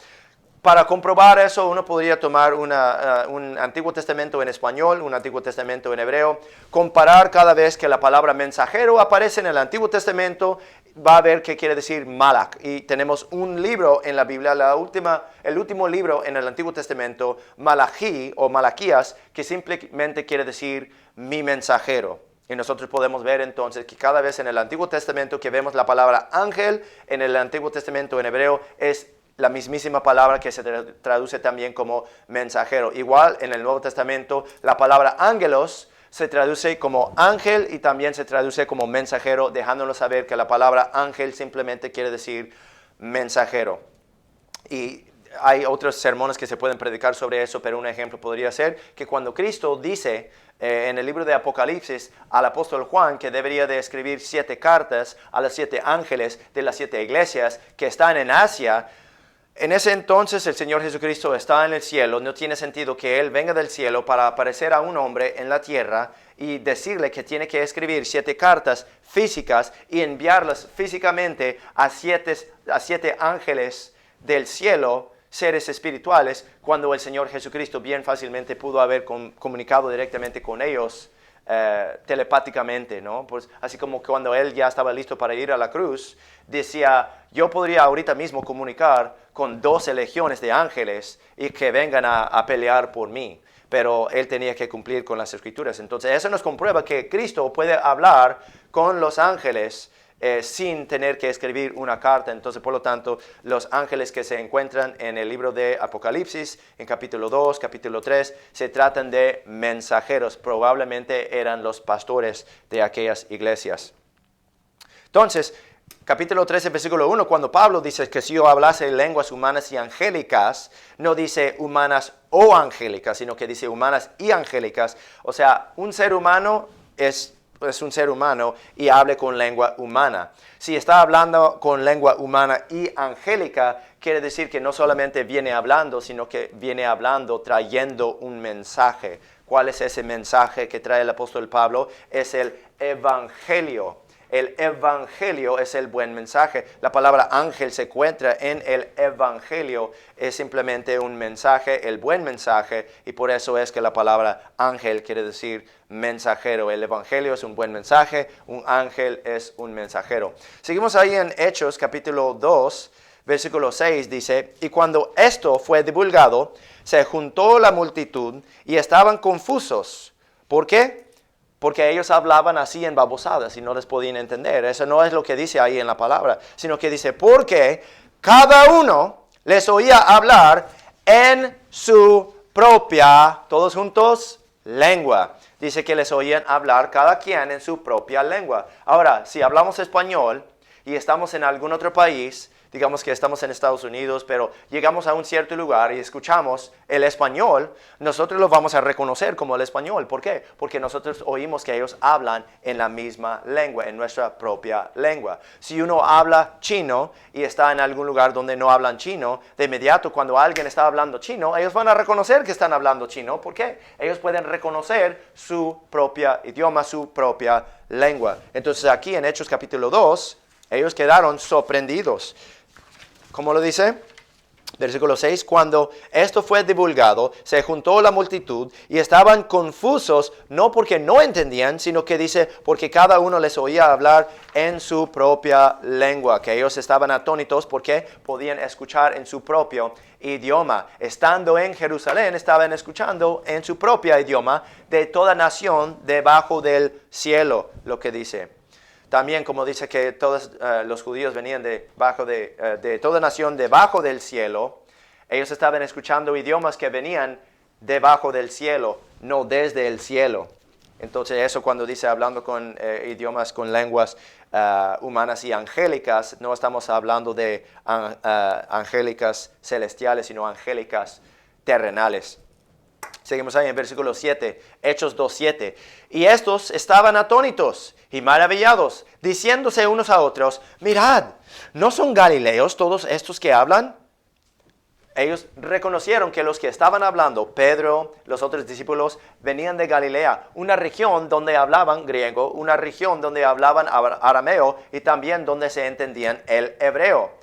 Para comprobar eso, uno podría tomar un Antiguo Testamento en español, un Antiguo Testamento en hebreo, comparar cada vez que la palabra mensajero aparece en el Antiguo Testamento, va a ver qué quiere decir malach. Y tenemos un libro en la Biblia, el último libro en el Antiguo Testamento, Malachi o Malaquías, que simplemente quiere decir mi mensajero. Y nosotros podemos ver entonces que cada vez en el Antiguo Testamento que vemos la palabra ángel, en el Antiguo Testamento en hebreo es la mismísima palabra que se traduce también como mensajero. Igual en el Nuevo Testamento la palabra ángelos se traduce como ángel y también se traduce como mensajero, dejándonos saber que la palabra ángel simplemente quiere decir mensajero. Y hay otros sermones que se pueden predicar sobre eso, pero un ejemplo podría ser que cuando Cristo dice en el libro de Apocalipsis al apóstol Juan que debería de escribir 7 cartas a los 7 ángeles de las 7 iglesias que están en Asia, en ese entonces el Señor Jesucristo está en el cielo. No tiene sentido que Él venga del cielo para aparecer a un hombre en la tierra y decirle que tiene que escribir 7 cartas físicas y enviarlas físicamente a 7 ángeles del cielo, seres espirituales, cuando el Señor Jesucristo bien fácilmente pudo haber comunicado directamente con ellos telepáticamente, ¿no? Pues así como cuando Él ya estaba listo para ir a la cruz, decía, yo podría ahorita mismo comunicar con 12 legiones de ángeles y que vengan a pelear por mí, pero Él tenía que cumplir con las Escrituras. Entonces eso nos comprueba que Cristo puede hablar con los ángeles sin tener que escribir una carta. Entonces, por lo tanto, los ángeles que se encuentran en el libro de Apocalipsis, en capítulo 2, capítulo 3, se tratan de mensajeros. Probablemente eran los pastores de aquellas iglesias. Entonces, capítulo 13, versículo 1, cuando Pablo dice que si yo hablase lenguas humanas y angélicas, no dice humanas o angélicas, sino que dice humanas y angélicas. O sea, un ser humano es un ser humano y hable con lengua humana. Si está hablando con lengua humana y angélica, quiere decir que no solamente viene hablando, sino que viene hablando trayendo un mensaje. ¿Cuál es ese mensaje que trae el apóstol Pablo? Es el evangelio. El evangelio es el buen mensaje. La palabra ángel se encuentra en el evangelio. Es simplemente un mensaje, el buen mensaje. Y por eso es que la palabra ángel quiere decir mensajero. El evangelio es un buen mensaje. Un ángel es un mensajero. Seguimos ahí en Hechos capítulo 2. Versículo 6 dice, y cuando esto fue divulgado, se juntó la multitud y estaban confusos. ¿Por qué? Porque ellos hablaban así en babosadas y no les podían entender. Eso no es lo que dice ahí en la palabra, sino que dice, porque cada uno les oía hablar en su propia, todos juntos, lengua. Dice que les oían hablar cada quien en su propia lengua. Ahora, si hablamos español y estamos en algún otro país, digamos que estamos en Estados Unidos, pero llegamos a un cierto lugar y escuchamos el español, nosotros lo vamos a reconocer como el español. ¿Por qué? Porque nosotros oímos que ellos hablan en la misma lengua, en nuestra propia lengua. Si uno habla chino y está en algún lugar donde no hablan chino, de inmediato cuando alguien está hablando chino, ellos van a reconocer que están hablando chino. ¿Por qué? Ellos pueden reconocer su propia idioma, su propia lengua. Entonces aquí en Hechos capítulo 2, ellos quedaron sorprendidos. ¿Cómo lo dice? Versículo 6, cuando esto fue divulgado, se juntó la multitud y estaban confusos, no porque no entendían, sino que dice, porque cada uno les oía hablar en su propia lengua, que ellos estaban atónitos porque podían escuchar en su propio idioma. Estando en Jerusalén, estaban escuchando en su propio idioma de toda nación debajo del cielo, lo que dice. También, como dice que todos los judíos venían de toda nación debajo del cielo, ellos estaban escuchando idiomas que venían debajo del cielo, no desde el cielo. Entonces eso cuando dice hablando con idiomas, con lenguas humanas y angélicas, no estamos hablando de angélicas celestiales, sino angélicas terrenales. Seguimos ahí en versículo 7, Hechos 2:7. Y estos estaban atónitos y maravillados, diciéndose unos a otros, mirad, ¿no son galileos todos estos que hablan? Ellos reconocieron que los que estaban hablando, Pedro, los otros discípulos, venían de Galilea, una región donde hablaban griego, una región donde hablaban arameo y también donde se entendían el hebreo.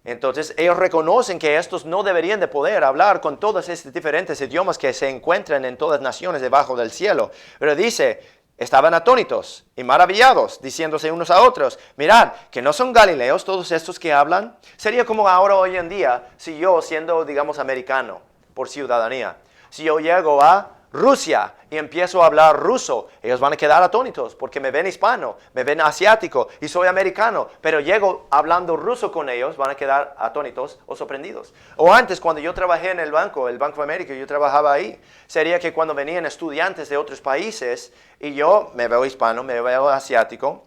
Entonces ellos reconocen que estos no deberían de poder hablar con todos estos diferentes idiomas que se encuentran en todas naciones debajo del cielo. Pero dice, estaban atónitos y maravillados, diciéndose unos a otros, mirad, que no son galileos todos estos que hablan. Sería como ahora hoy en día, si yo siendo, digamos, americano por ciudadanía, si yo llego a Rusia y empiezo a hablar ruso, ellos van a quedar atónitos porque me ven hispano, me ven asiático y soy americano, pero llego hablando ruso con ellos, van a quedar atónitos o sorprendidos. O antes, cuando yo trabajé en el Banco de América, yo trabajaba ahí, sería que cuando venían estudiantes de otros países y yo me veo hispano, me veo asiático,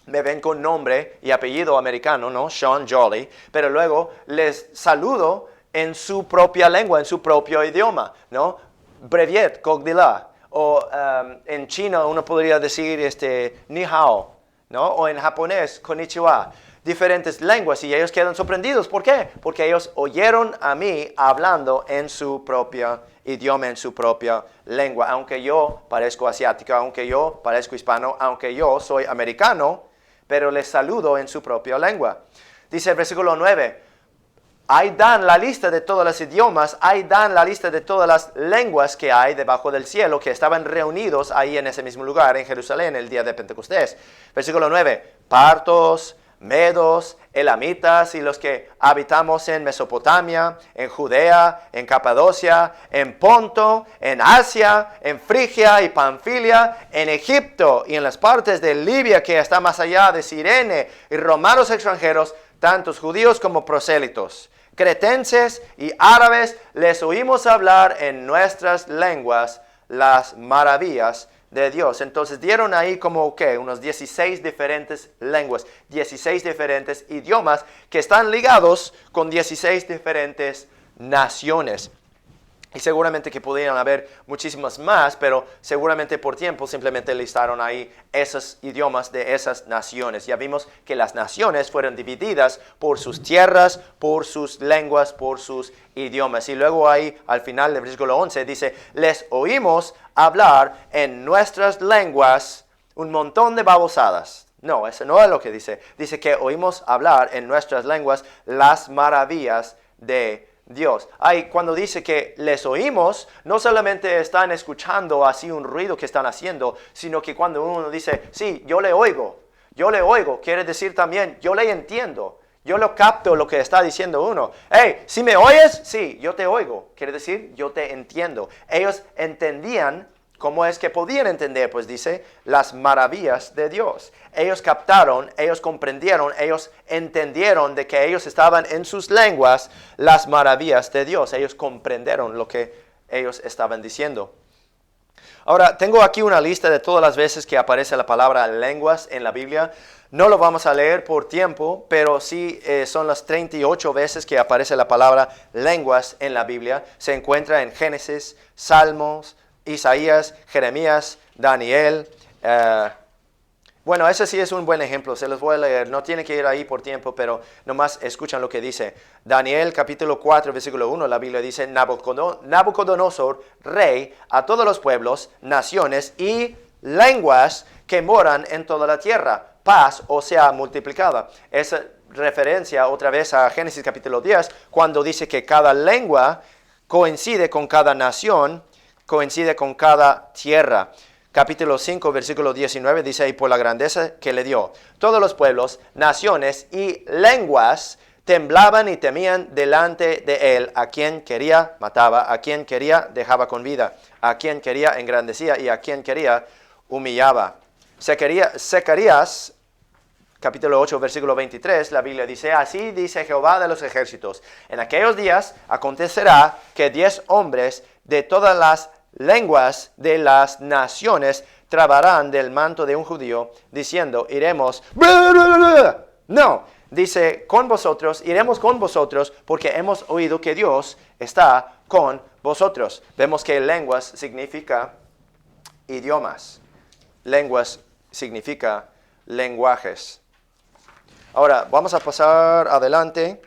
me ven con nombre y apellido americano, ¿no? Sean Jolly, pero luego les saludo en su propia lengua, en su propio idioma, ¿no? Breviet, Kogdila, o en chino uno podría decir ni hao, ¿no? O en japonés, konnichiwa, diferentes lenguas y ellos quedan sorprendidos. ¿Por qué? Porque ellos oyeron a mí hablando en su propio idioma, en su propia lengua. Aunque yo parezco asiático, aunque yo parezco hispano, aunque yo soy americano, pero les saludo en su propia lengua. Dice el versículo 9, ahí dan la lista de todos los idiomas, ahí dan la lista de todas las lenguas que hay debajo del cielo, que estaban reunidos ahí en ese mismo lugar, en Jerusalén, el día de Pentecostés. Versículo 9, partos, medos, elamitas y los que habitamos en Mesopotamia, en Judea, en Capadocia, en Ponto, en Asia, en Frigia y Panfilia, en Egipto y en las partes de Libia que está más allá de Cirene, y romanos extranjeros, tantos judíos como prosélitos, cretenses y árabes, les oímos hablar en nuestras lenguas las maravillas de Dios. Entonces dieron ahí como unos 16 diferentes lenguas, 16 diferentes idiomas que están ligados con 16 diferentes naciones. Y seguramente que podrían haber muchísimas más, pero seguramente por tiempo simplemente listaron ahí esos idiomas de esas naciones. Ya vimos que las naciones fueron divididas por sus tierras, por sus lenguas, por sus idiomas. Y luego ahí al final del versículo 11 dice, les oímos hablar en nuestras lenguas un montón de babosadas. No, eso no es lo que dice. Dice que oímos hablar en nuestras lenguas las maravillas de Dios. Cuando dice que les oímos, no solamente están escuchando así un ruido que están haciendo, sino que cuando uno dice, sí, yo le oigo, quiere decir también, yo le entiendo. Yo lo capto lo que está diciendo uno. Hey, ¿sí me oyes? Sí, yo te oigo. Quiere decir, yo te entiendo. Ellos entendían. ¿Cómo es que podían entender? Pues dice, las maravillas de Dios. Ellos captaron, ellos comprendieron, ellos entendieron de que ellos estaban en sus lenguas las maravillas de Dios. Ellos comprendieron lo que ellos estaban diciendo. Ahora, tengo aquí una lista de todas las veces que aparece la palabra lenguas en la Biblia. No lo vamos a leer por tiempo, pero sí son las 38 veces que aparece la palabra lenguas en la Biblia. Se encuentra en Génesis, Salmos, Isaías, Jeremías, Daniel. Bueno, ese sí es un buen ejemplo, se los voy a leer. No tiene que ir ahí por tiempo, pero nomás escuchan lo que dice. Daniel capítulo 4, versículo 1, la Biblia dice, Nabucodonosor, rey, a todos los pueblos, naciones y lenguas que moran en toda la tierra. Paz, o sea, multiplicada. Es referencia otra vez a Génesis capítulo 10, cuando dice que cada lengua coincide con cada nación, coincide con cada tierra. Capítulo 5, versículo 19 dice, y por la grandeza que le dio, todos los pueblos, naciones y lenguas temblaban y temían delante de él. A quien quería, mataba. A quien quería, dejaba con vida. A quien quería, engrandecía. Y a quien quería, humillaba. Zacarías, capítulo 8, versículo 23, la Biblia dice, así dice Jehová de los ejércitos, en aquellos días acontecerá que 10 hombres de todas las lenguas de las naciones trabarán del manto de un judío, diciendo, iremos, no, dice, con vosotros, iremos con vosotros, porque hemos oído que Dios está con vosotros. Vemos que lenguas significa idiomas, lenguas significa lenguajes. Ahora, vamos a pasar adelante.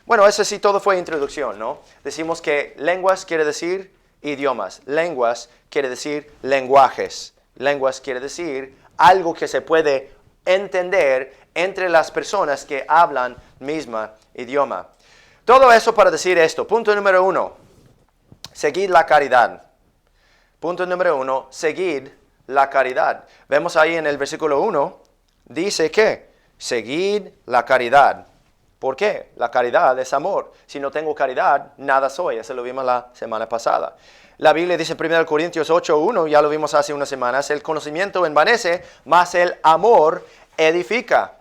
Bueno, ese sí todo fue introducción, ¿no? Decimos que lenguas quiere decir idiomas. Lenguas quiere decir lenguajes. Lenguas quiere decir algo que se puede entender entre las personas que hablan mismo idioma. Todo eso para decir esto. Punto número 1. Seguid la caridad. Punto número 1. Seguid la caridad. Vemos ahí en el versículo 1. Dice que seguid la caridad. ¿Por qué? La caridad es amor. Si no tengo caridad, nada soy. Eso lo vimos la semana pasada. La Biblia dice en 1 Corintios 8:1, ya lo vimos hace unas semanas, el conocimiento envanece, mas el amor edifica.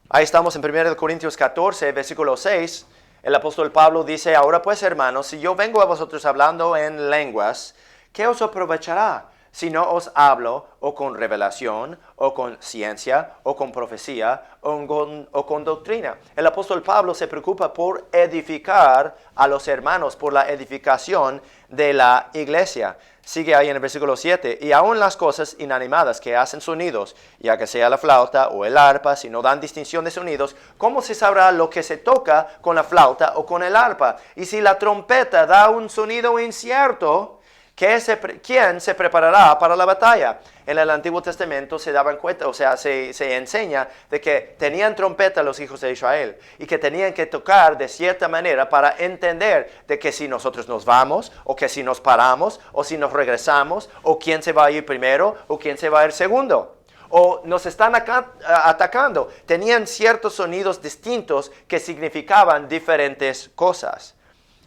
Ahí estamos en 1 Corintios 14, versículo 6. El apóstol Pablo dice, ahora pues hermanos, si yo vengo a vosotros hablando en lenguas, ¿qué os aprovechará? Si no os hablo o con revelación, o con ciencia, o con profecía, o con doctrina. El apóstol Pablo se preocupa por edificar a los hermanos, por la edificación de la iglesia. Sigue ahí en el versículo 7, y aun las cosas inanimadas que hacen sonidos, ya que sea la flauta o el arpa, si no dan distinción de sonidos, ¿cómo se sabrá lo que se toca con la flauta o con el arpa? Y si la trompeta da un sonido incierto, ¿quién se preparará para la batalla? En el Antiguo Testamento se daban cuenta, o sea, se enseña de que tenían trompeta los hijos de Israel y que tenían que tocar de cierta manera para entender de que si nosotros nos vamos, o que si nos paramos, o si nos regresamos, o quién se va a ir primero, o quién se va a ir segundo. O nos están atacando. Tenían ciertos sonidos distintos que significaban diferentes cosas.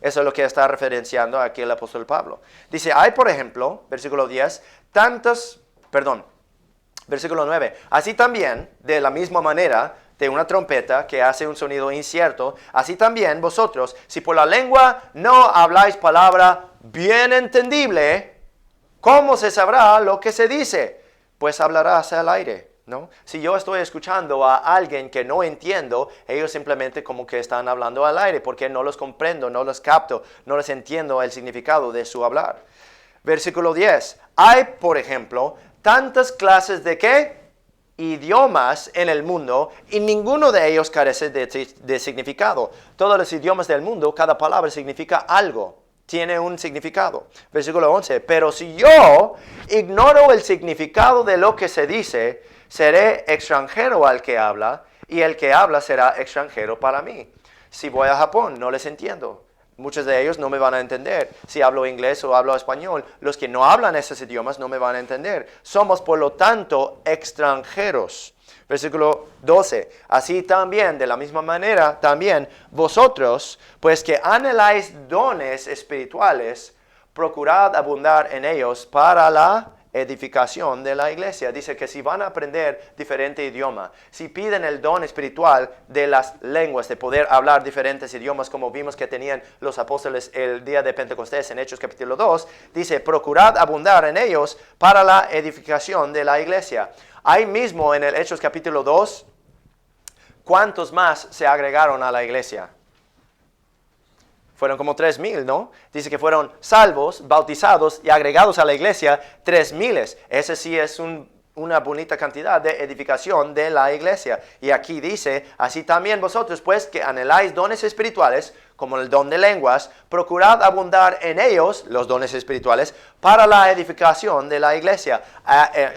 Eso es lo que está referenciando aquí el apóstol Pablo. Dice, hay por ejemplo, versículo 10, versículo 9, así también, de la misma manera, de una trompeta que hace un sonido incierto, así también vosotros, si por la lengua no habláis palabra bien entendible, ¿cómo se sabrá lo que se dice? Pues hablarás al aire. ¿No? Si yo estoy escuchando a alguien que no entiendo, ellos simplemente como que están hablando al aire porque no los comprendo, no los capto, no les entiendo el significado de su hablar. Versículo 10. Hay, por ejemplo, tantas clases de ¿qué? Idiomas en el mundo y ninguno de ellos carece de significado. Todos los idiomas del mundo, cada palabra significa algo. Tiene un significado. Versículo 11. Pero si yo ignoro el significado de lo que se dice, seré extranjero al que habla, y el que habla será extranjero para mí. Si voy a Japón, no les entiendo. Muchos de ellos no me van a entender. Si hablo inglés o hablo español, los que no hablan esos idiomas no me van a entender. Somos, por lo tanto, extranjeros. Versículo 12. Así también, de la misma manera, también vosotros, pues que anheláis dones espirituales, procurad abundar en ellos para la edificación de la iglesia. Dice que si van a aprender diferente idioma, si piden el don espiritual de las lenguas, de poder hablar diferentes idiomas, como vimos que tenían los apóstoles el día de Pentecostés en Hechos capítulo 2, dice, procurad abundar en ellos para la edificación de la iglesia. Ahí mismo en el Hechos capítulo 2, ¿cuántos más se agregaron a la iglesia? Fueron como 3,000, ¿no? Dice que fueron salvos, bautizados y agregados a la iglesia 3,000. Ese sí es una bonita cantidad de edificación de la iglesia. Y aquí dice, así también vosotros, pues, que anheláis dones espirituales, como el don de lenguas, procurad abundar en ellos, los dones espirituales, para la edificación de la iglesia.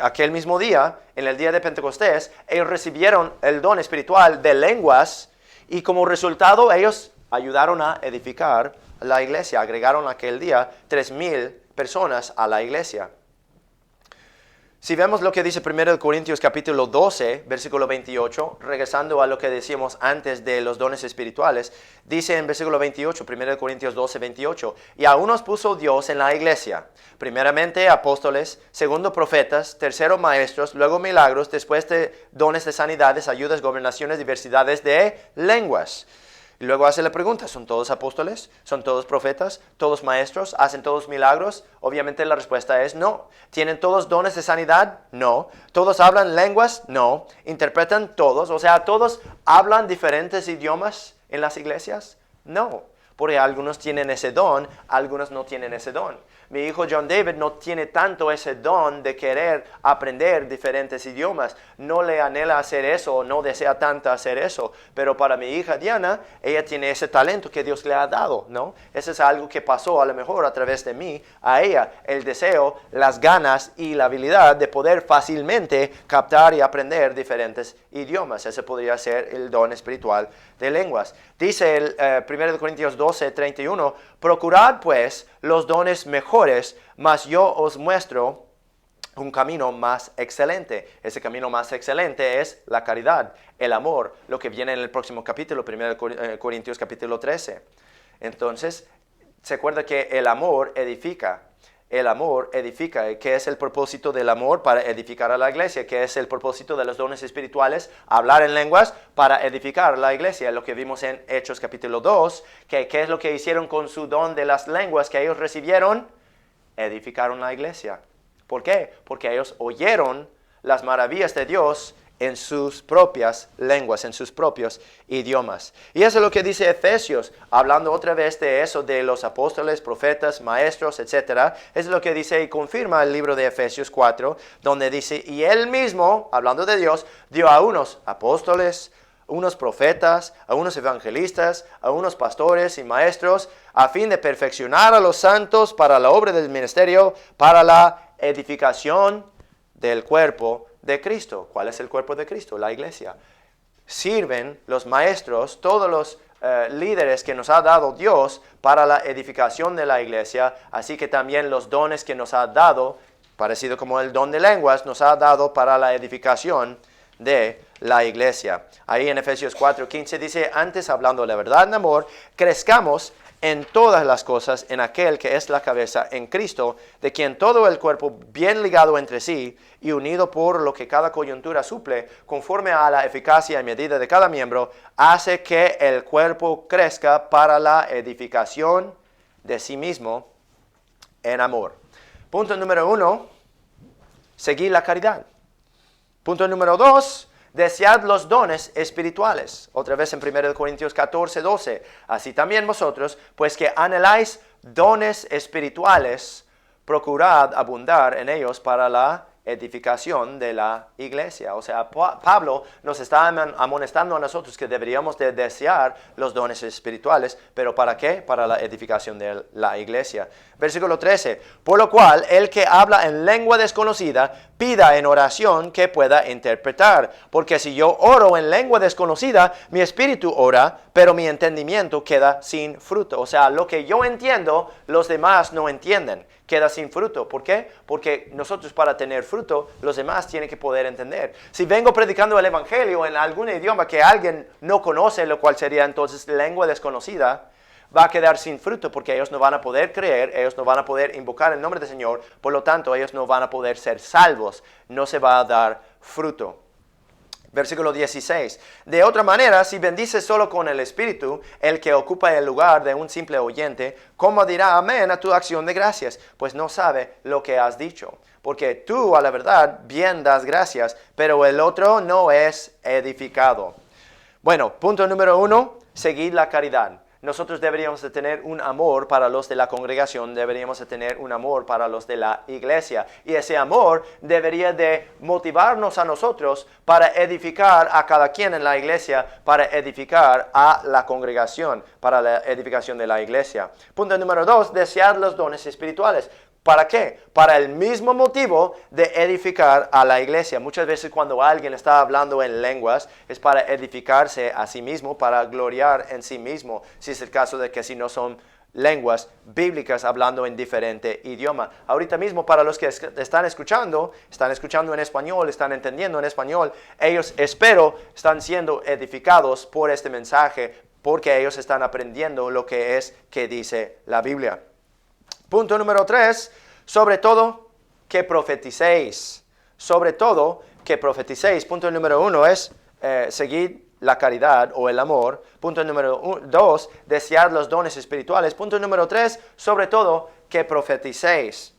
Aquel mismo día, en el día de Pentecostés, ellos recibieron el don espiritual de lenguas y como resultado ellos ayudaron a edificar la iglesia. Agregaron aquel día 3,000 personas a la iglesia. Si vemos lo que dice 1 Corintios capítulo 12, versículo 28, regresando a lo que decíamos antes de los dones espirituales, dice en versículo 28, 1 Corintios 12, 28, y a unos puso Dios en la iglesia, primeramente apóstoles, segundo profetas, tercero maestros, luego milagros, después de dones de sanidades, ayudas, gobernaciones, diversidades de lenguas. Y luego hace la pregunta, ¿son todos apóstoles? ¿Son todos profetas? ¿Todos maestros? ¿Hacen todos milagros? Obviamente la respuesta es no. ¿Tienen todos dones de sanidad? No. ¿Todos hablan lenguas? No. ¿Interpretan todos? O sea, ¿todos hablan diferentes idiomas en las iglesias? No. Porque algunos tienen ese don, algunos no tienen ese don. Mi hijo John David no tiene tanto ese don de querer aprender diferentes idiomas. No le anhela hacer eso, no desea tanto hacer eso. Pero para mi hija Diana, ella tiene ese talento que Dios le ha dado, ¿no? Eso es algo que pasó a lo mejor a través de mí, a ella. El deseo, las ganas y la habilidad de poder fácilmente captar y aprender diferentes idiomas. Ese podría ser el don espiritual de lenguas. Dice el 1 Corintios 12, 31, procurad pues los dones mejores, mas yo os muestro un camino más excelente. Ese camino más excelente es la caridad, el amor, lo que viene en el próximo capítulo, 1 Corintios capítulo 13. Entonces, se acuerda que el amor edifica. El amor edifica. ¿Qué es el propósito del amor? Para edificar a la iglesia. ¿Qué es el propósito de los dones espirituales? Hablar en lenguas para edificar la iglesia. Lo que vimos en Hechos capítulo 2. ¿Qué es lo que hicieron con su don de las lenguas que ellos recibieron? Edificaron la iglesia. ¿Por qué? Porque ellos oyeron las maravillas de Dios en sus propias lenguas, en sus propios idiomas. Y eso es lo que dice Efesios, hablando otra vez de eso, de los apóstoles, profetas, maestros, etc. Es lo que dice y confirma el libro de Efesios 4, donde dice, y él mismo, hablando de Dios, dio a unos apóstoles, unos profetas, a unos evangelistas, a unos pastores y maestros, a fin de perfeccionar a los santos para la obra del ministerio, para la edificación del cuerpo de Cristo. ¿Cuál es el cuerpo de Cristo? La iglesia. Sirven los maestros, todos los líderes que nos ha dado Dios para la edificación de la iglesia, así que también los dones que nos ha dado, parecido como el don de lenguas, nos ha dado para la edificación de la iglesia. Ahí en Efesios 4:15 dice, antes hablando la verdad en amor, crezcamos en todas las cosas en aquel que es la cabeza, en Cristo, de quien todo el cuerpo bien ligado entre sí y unido por lo que cada coyuntura suple, conforme a la eficacia y medida de cada miembro, hace que el cuerpo crezca para la edificación de sí mismo en amor. Punto número 1, seguir la caridad. Punto número 2, desead los dones espirituales. Otra vez en 1 Corintios 14, 12. Así también vosotros, pues que anheláis dones espirituales, procurad abundar en ellos para la edificación de la iglesia. O sea, Pablo nos está amonestando a nosotros que deberíamos de desear los dones espirituales, pero ¿para qué? Para la edificación de la iglesia. Versículo 13, por lo cual el que habla en lengua desconocida pida en oración que pueda interpretar. Porque si yo oro en lengua desconocida, mi espíritu ora, pero mi entendimiento queda sin fruto. O sea, lo que yo entiendo, los demás no entienden. Queda sin fruto. ¿Por qué? Porque nosotros para tener fruto, los demás tienen que poder entender. Si vengo predicando el evangelio en algún idioma que alguien no conoce, lo cual sería entonces lengua desconocida, va a quedar sin fruto porque ellos no van a poder creer, ellos no van a poder invocar el nombre del Señor, por lo tanto ellos no van a poder ser salvos, no se va a dar fruto. Versículo 16. De otra manera, si bendices solo con el Espíritu, el que ocupa el lugar de un simple oyente, ¿cómo dirá amén a tu acción de gracias? Pues no sabe lo que has dicho. Porque tú, a la verdad, bien das gracias, pero el otro no es edificado. Bueno, punto número 1, seguid la caridad. Nosotros deberíamos de tener un amor para los de la congregación, deberíamos de tener un amor para los de la iglesia. Y ese amor debería de motivarnos a nosotros para edificar a cada quien en la iglesia, para edificar a la congregación, para la edificación de la iglesia. Punto número 2, desear los dones espirituales. ¿Para qué? Para el mismo motivo de edificar a la iglesia. Muchas veces cuando alguien está hablando en lenguas es para edificarse a sí mismo, para gloriar en sí mismo. Si es el caso de que si no son lenguas bíblicas hablando en diferente idioma. Ahorita mismo para los que están escuchando en español, están entendiendo en español, ellos espero están siendo edificados por este mensaje porque ellos están aprendiendo lo que es que dice la Biblia. Punto número 3, sobre todo que profeticéis. Sobre todo que profeticéis. Punto número 1 es seguir la caridad o el amor. Punto número 2, desear los dones espirituales. Punto número 3, sobre todo que profeticéis.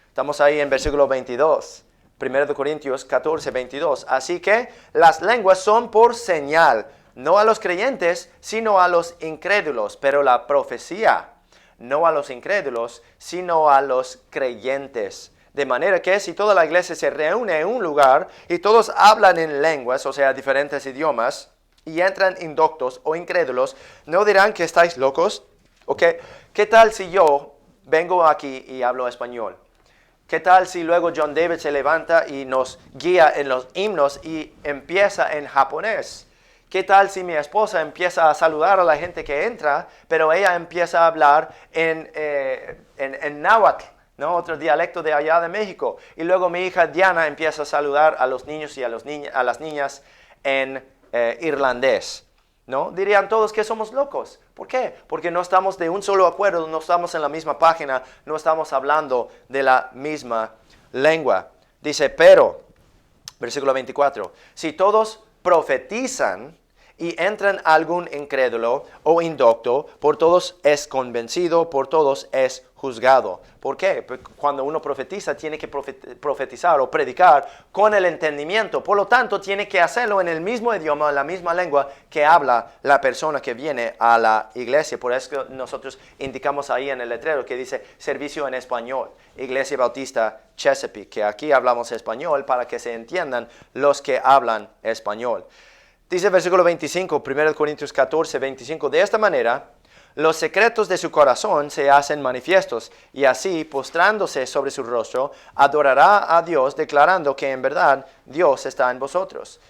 Estamos ahí en versículo 22. 1 Corintios 14, 22. Así que las lenguas son por señal, no a los creyentes, sino a los incrédulos. Pero la profecía, no a los incrédulos, sino a los creyentes. De manera que si toda la iglesia se reúne en un lugar y todos hablan en lenguas, o sea, diferentes idiomas, y entran indoctos o incrédulos, ¿no dirán que estáis locos? ¿O qué tal si yo vengo aquí y hablo español? ¿Qué tal si luego John David se levanta y nos guía en los himnos y empieza en japonés? ¿Qué tal si mi esposa empieza a saludar a la gente que entra, pero ella empieza a hablar en náhuatl, ¿no? Otro dialecto de allá de México? Y luego mi hija Diana empieza a saludar a los niños y a las niñas en irlandés, ¿no? Dirían todos que somos locos. ¿Por qué? Porque no estamos de un solo acuerdo, no estamos en la misma página, no estamos hablando de la misma lengua. Dice, pero, versículo 24, si todos profetizan y entran algún incrédulo o indocto, por todos es convencido, por todos es juzgado. ¿Por qué? Porque cuando uno profetiza, tiene que profetizar o predicar con el entendimiento. Por lo tanto, tiene que hacerlo en el mismo idioma, en la misma lengua que habla la persona que viene a la iglesia. Por eso nosotros indicamos ahí en el letrero que dice servicio en español. Iglesia Bautista Chesapeake, que aquí hablamos español para que se entiendan los que hablan español. Dice el versículo 25, 1 Corintios 14, 25, de esta manera, los secretos de su corazón se hacen manifiestos, y así, postrándose sobre su rostro, adorará a Dios, declarando que en verdad Dios está en vosotros.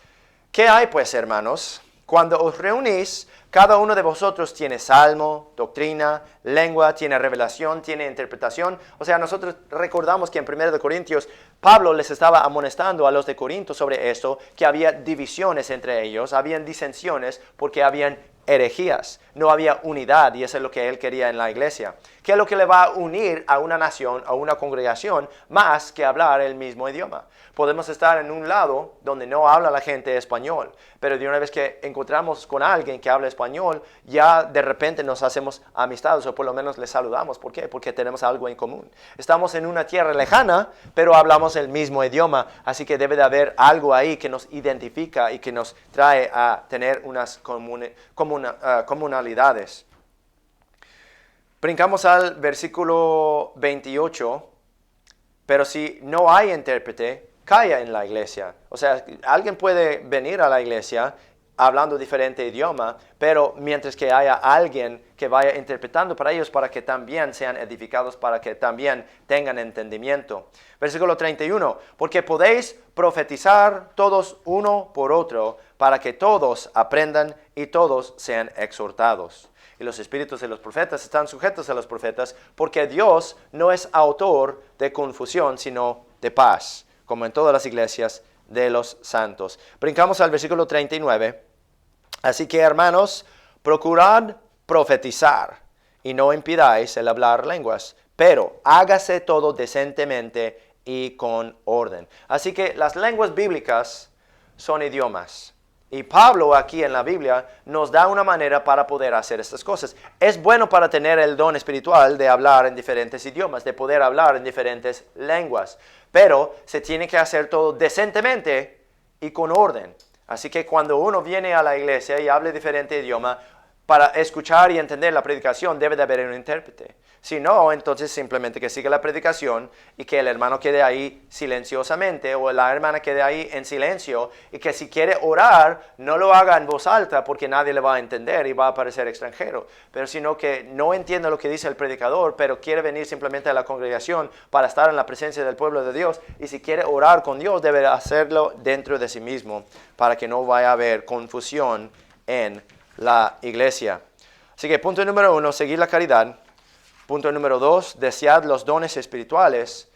¿Qué hay pues, hermanos? Cuando os reunís, cada uno de vosotros tiene salmo, doctrina, lengua, tiene revelación, tiene interpretación. O sea, nosotros recordamos que en 1 Corintios, Pablo les estaba amonestando a los de Corinto sobre esto, que había divisiones entre ellos, habían disensiones porque habían herejías, no había unidad, y eso es lo que él quería en la iglesia. ¿Qué es lo que le va a unir a una nación, a una congregación, más que hablar el mismo idioma? Podemos estar en un lado donde no habla la gente español, pero de una vez que encontramos con alguien que habla español, ya de repente nos hacemos amistades, o por lo menos le saludamos. ¿Por qué? Porque tenemos algo en común. Estamos en una tierra lejana, pero hablamos el mismo idioma, así que debe de haber algo ahí que nos identifica y que nos trae a tener unas comunalidades. Brincamos al versículo 28, pero si no hay intérprete, calla en la iglesia. O sea, alguien puede venir a la iglesia hablando diferente idioma, pero mientras que haya alguien que vaya interpretando para ellos para que también sean edificados, para que también tengan entendimiento. Versículo 31, porque podéis profetizar todos uno por otro, para que todos aprendan y todos sean exhortados. Y los espíritus de los profetas están sujetos a los profetas, porque Dios no es autor de confusión, sino de paz, como en todas las iglesias de los santos. Brincamos al versículo 39. Así que, hermanos, procurad profetizar y no impidáis el hablar lenguas, pero hágase todo decentemente y con orden. Así que las lenguas bíblicas son idiomas. Y Pablo aquí en la Biblia nos da una manera para poder hacer estas cosas. Es bueno para tener el don espiritual de hablar en diferentes idiomas, de poder hablar en diferentes lenguas, pero se tiene que hacer todo decentemente y con orden. Así que cuando uno viene a la iglesia y habla diferente idioma, para escuchar y entender la predicación debe de haber un intérprete. Si no, entonces simplemente que siga la predicación y que el hermano quede ahí silenciosamente o la hermana quede ahí en silencio, y que si quiere orar no lo haga en voz alta porque nadie le va a entender y va a parecer extranjero, pero sino que no entienda lo que dice el predicador, pero quiere venir simplemente a la congregación para estar en la presencia del pueblo de Dios, y si quiere orar con Dios debe hacerlo dentro de sí mismo para que no vaya a haber confusión en la iglesia. Así que punto número 1, seguir la caridad. Punto número 2, desead los dones espirituales.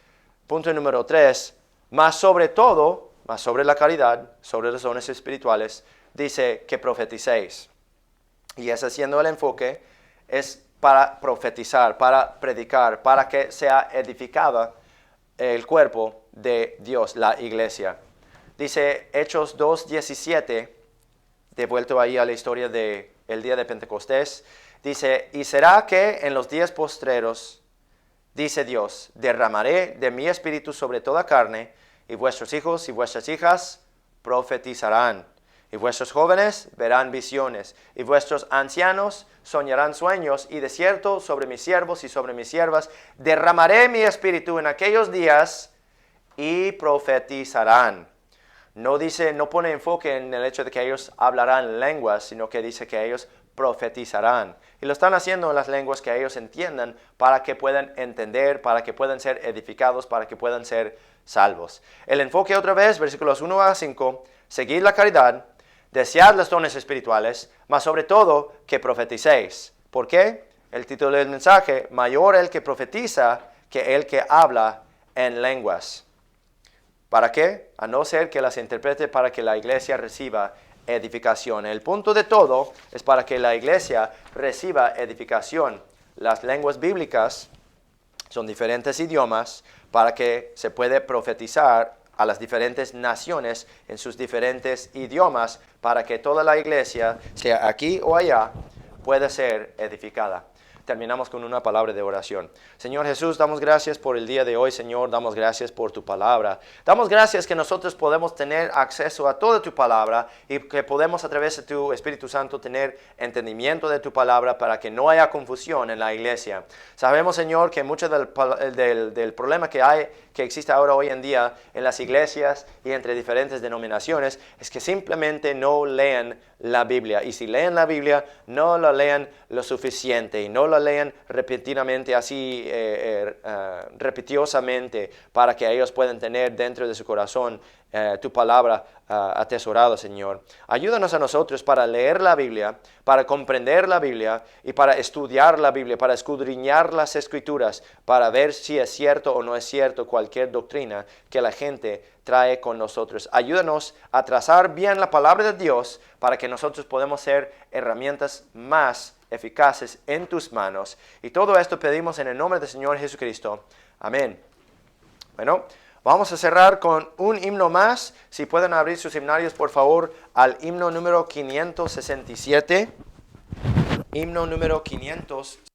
Punto número 3, más sobre todo, más sobre la caridad, sobre los dones espirituales, dice que profeticéis. Y ese siendo el enfoque, es para profetizar, para predicar, para que sea edificada el cuerpo de Dios, la iglesia. Dice Hechos 2:17, devuelto ahí a la historia del día de Pentecostés, dice, y será que en los días postreros, dice Dios, derramaré de mi espíritu sobre toda carne, y vuestros hijos y vuestras hijas profetizarán, y vuestros jóvenes verán visiones, y vuestros ancianos soñarán sueños, y de cierto sobre mis siervos y sobre mis siervas derramaré mi espíritu en aquellos días, y profetizarán. No dice, no pone enfoque en el hecho de que ellos hablarán lenguas, sino que dice que ellos profetizarán. Y lo están haciendo en las lenguas que ellos entiendan para que puedan entender, para que puedan ser edificados, para que puedan ser salvos. El enfoque otra vez, versículos 1 a 5, seguid la caridad, desead los dones espirituales, mas sobre todo que profeticéis. ¿Por qué? El título del mensaje, mayor el que profetiza que el que habla en lenguas. ¿Para qué? A no ser que las interprete para que la iglesia reciba edificación. El punto de todo es para que la iglesia reciba edificación. Las lenguas bíblicas son diferentes idiomas para que se pueda profetizar a las diferentes naciones en sus diferentes idiomas para que toda la iglesia, sea aquí o allá, pueda ser edificada. Terminamos con una palabra de oración. Señor Jesús, damos gracias por el día de hoy, Señor. Damos gracias por tu palabra. Damos gracias que nosotros podemos tener acceso a toda tu palabra y que podemos a través de tu Espíritu Santo tener entendimiento de tu palabra para que no haya confusión en la iglesia. Sabemos, Señor, que mucho del problema que existe ahora hoy en día en las iglesias y entre diferentes denominaciones es que simplemente no leen la Biblia. Y si leen la Biblia, no la lean lo suficiente y no la lean repetidamente, así repetiosamente, para que ellos puedan tener dentro de su corazón tu palabra atesorada, Señor. Ayúdanos a nosotros para leer la Biblia, para comprender la Biblia y para estudiar la Biblia, para escudriñar las Escrituras, para ver si es cierto o no es cierto cualquier doctrina que la gente trae con nosotros. Ayúdanos a trazar bien la palabra de Dios para que nosotros podamos ser herramientas más eficaces en tus manos. Y todo esto pedimos en el nombre del Señor Jesucristo. Amén. Bueno, vamos a cerrar con un himno más. Si pueden abrir sus himnarios, por favor, al himno número 567. Himno número 567.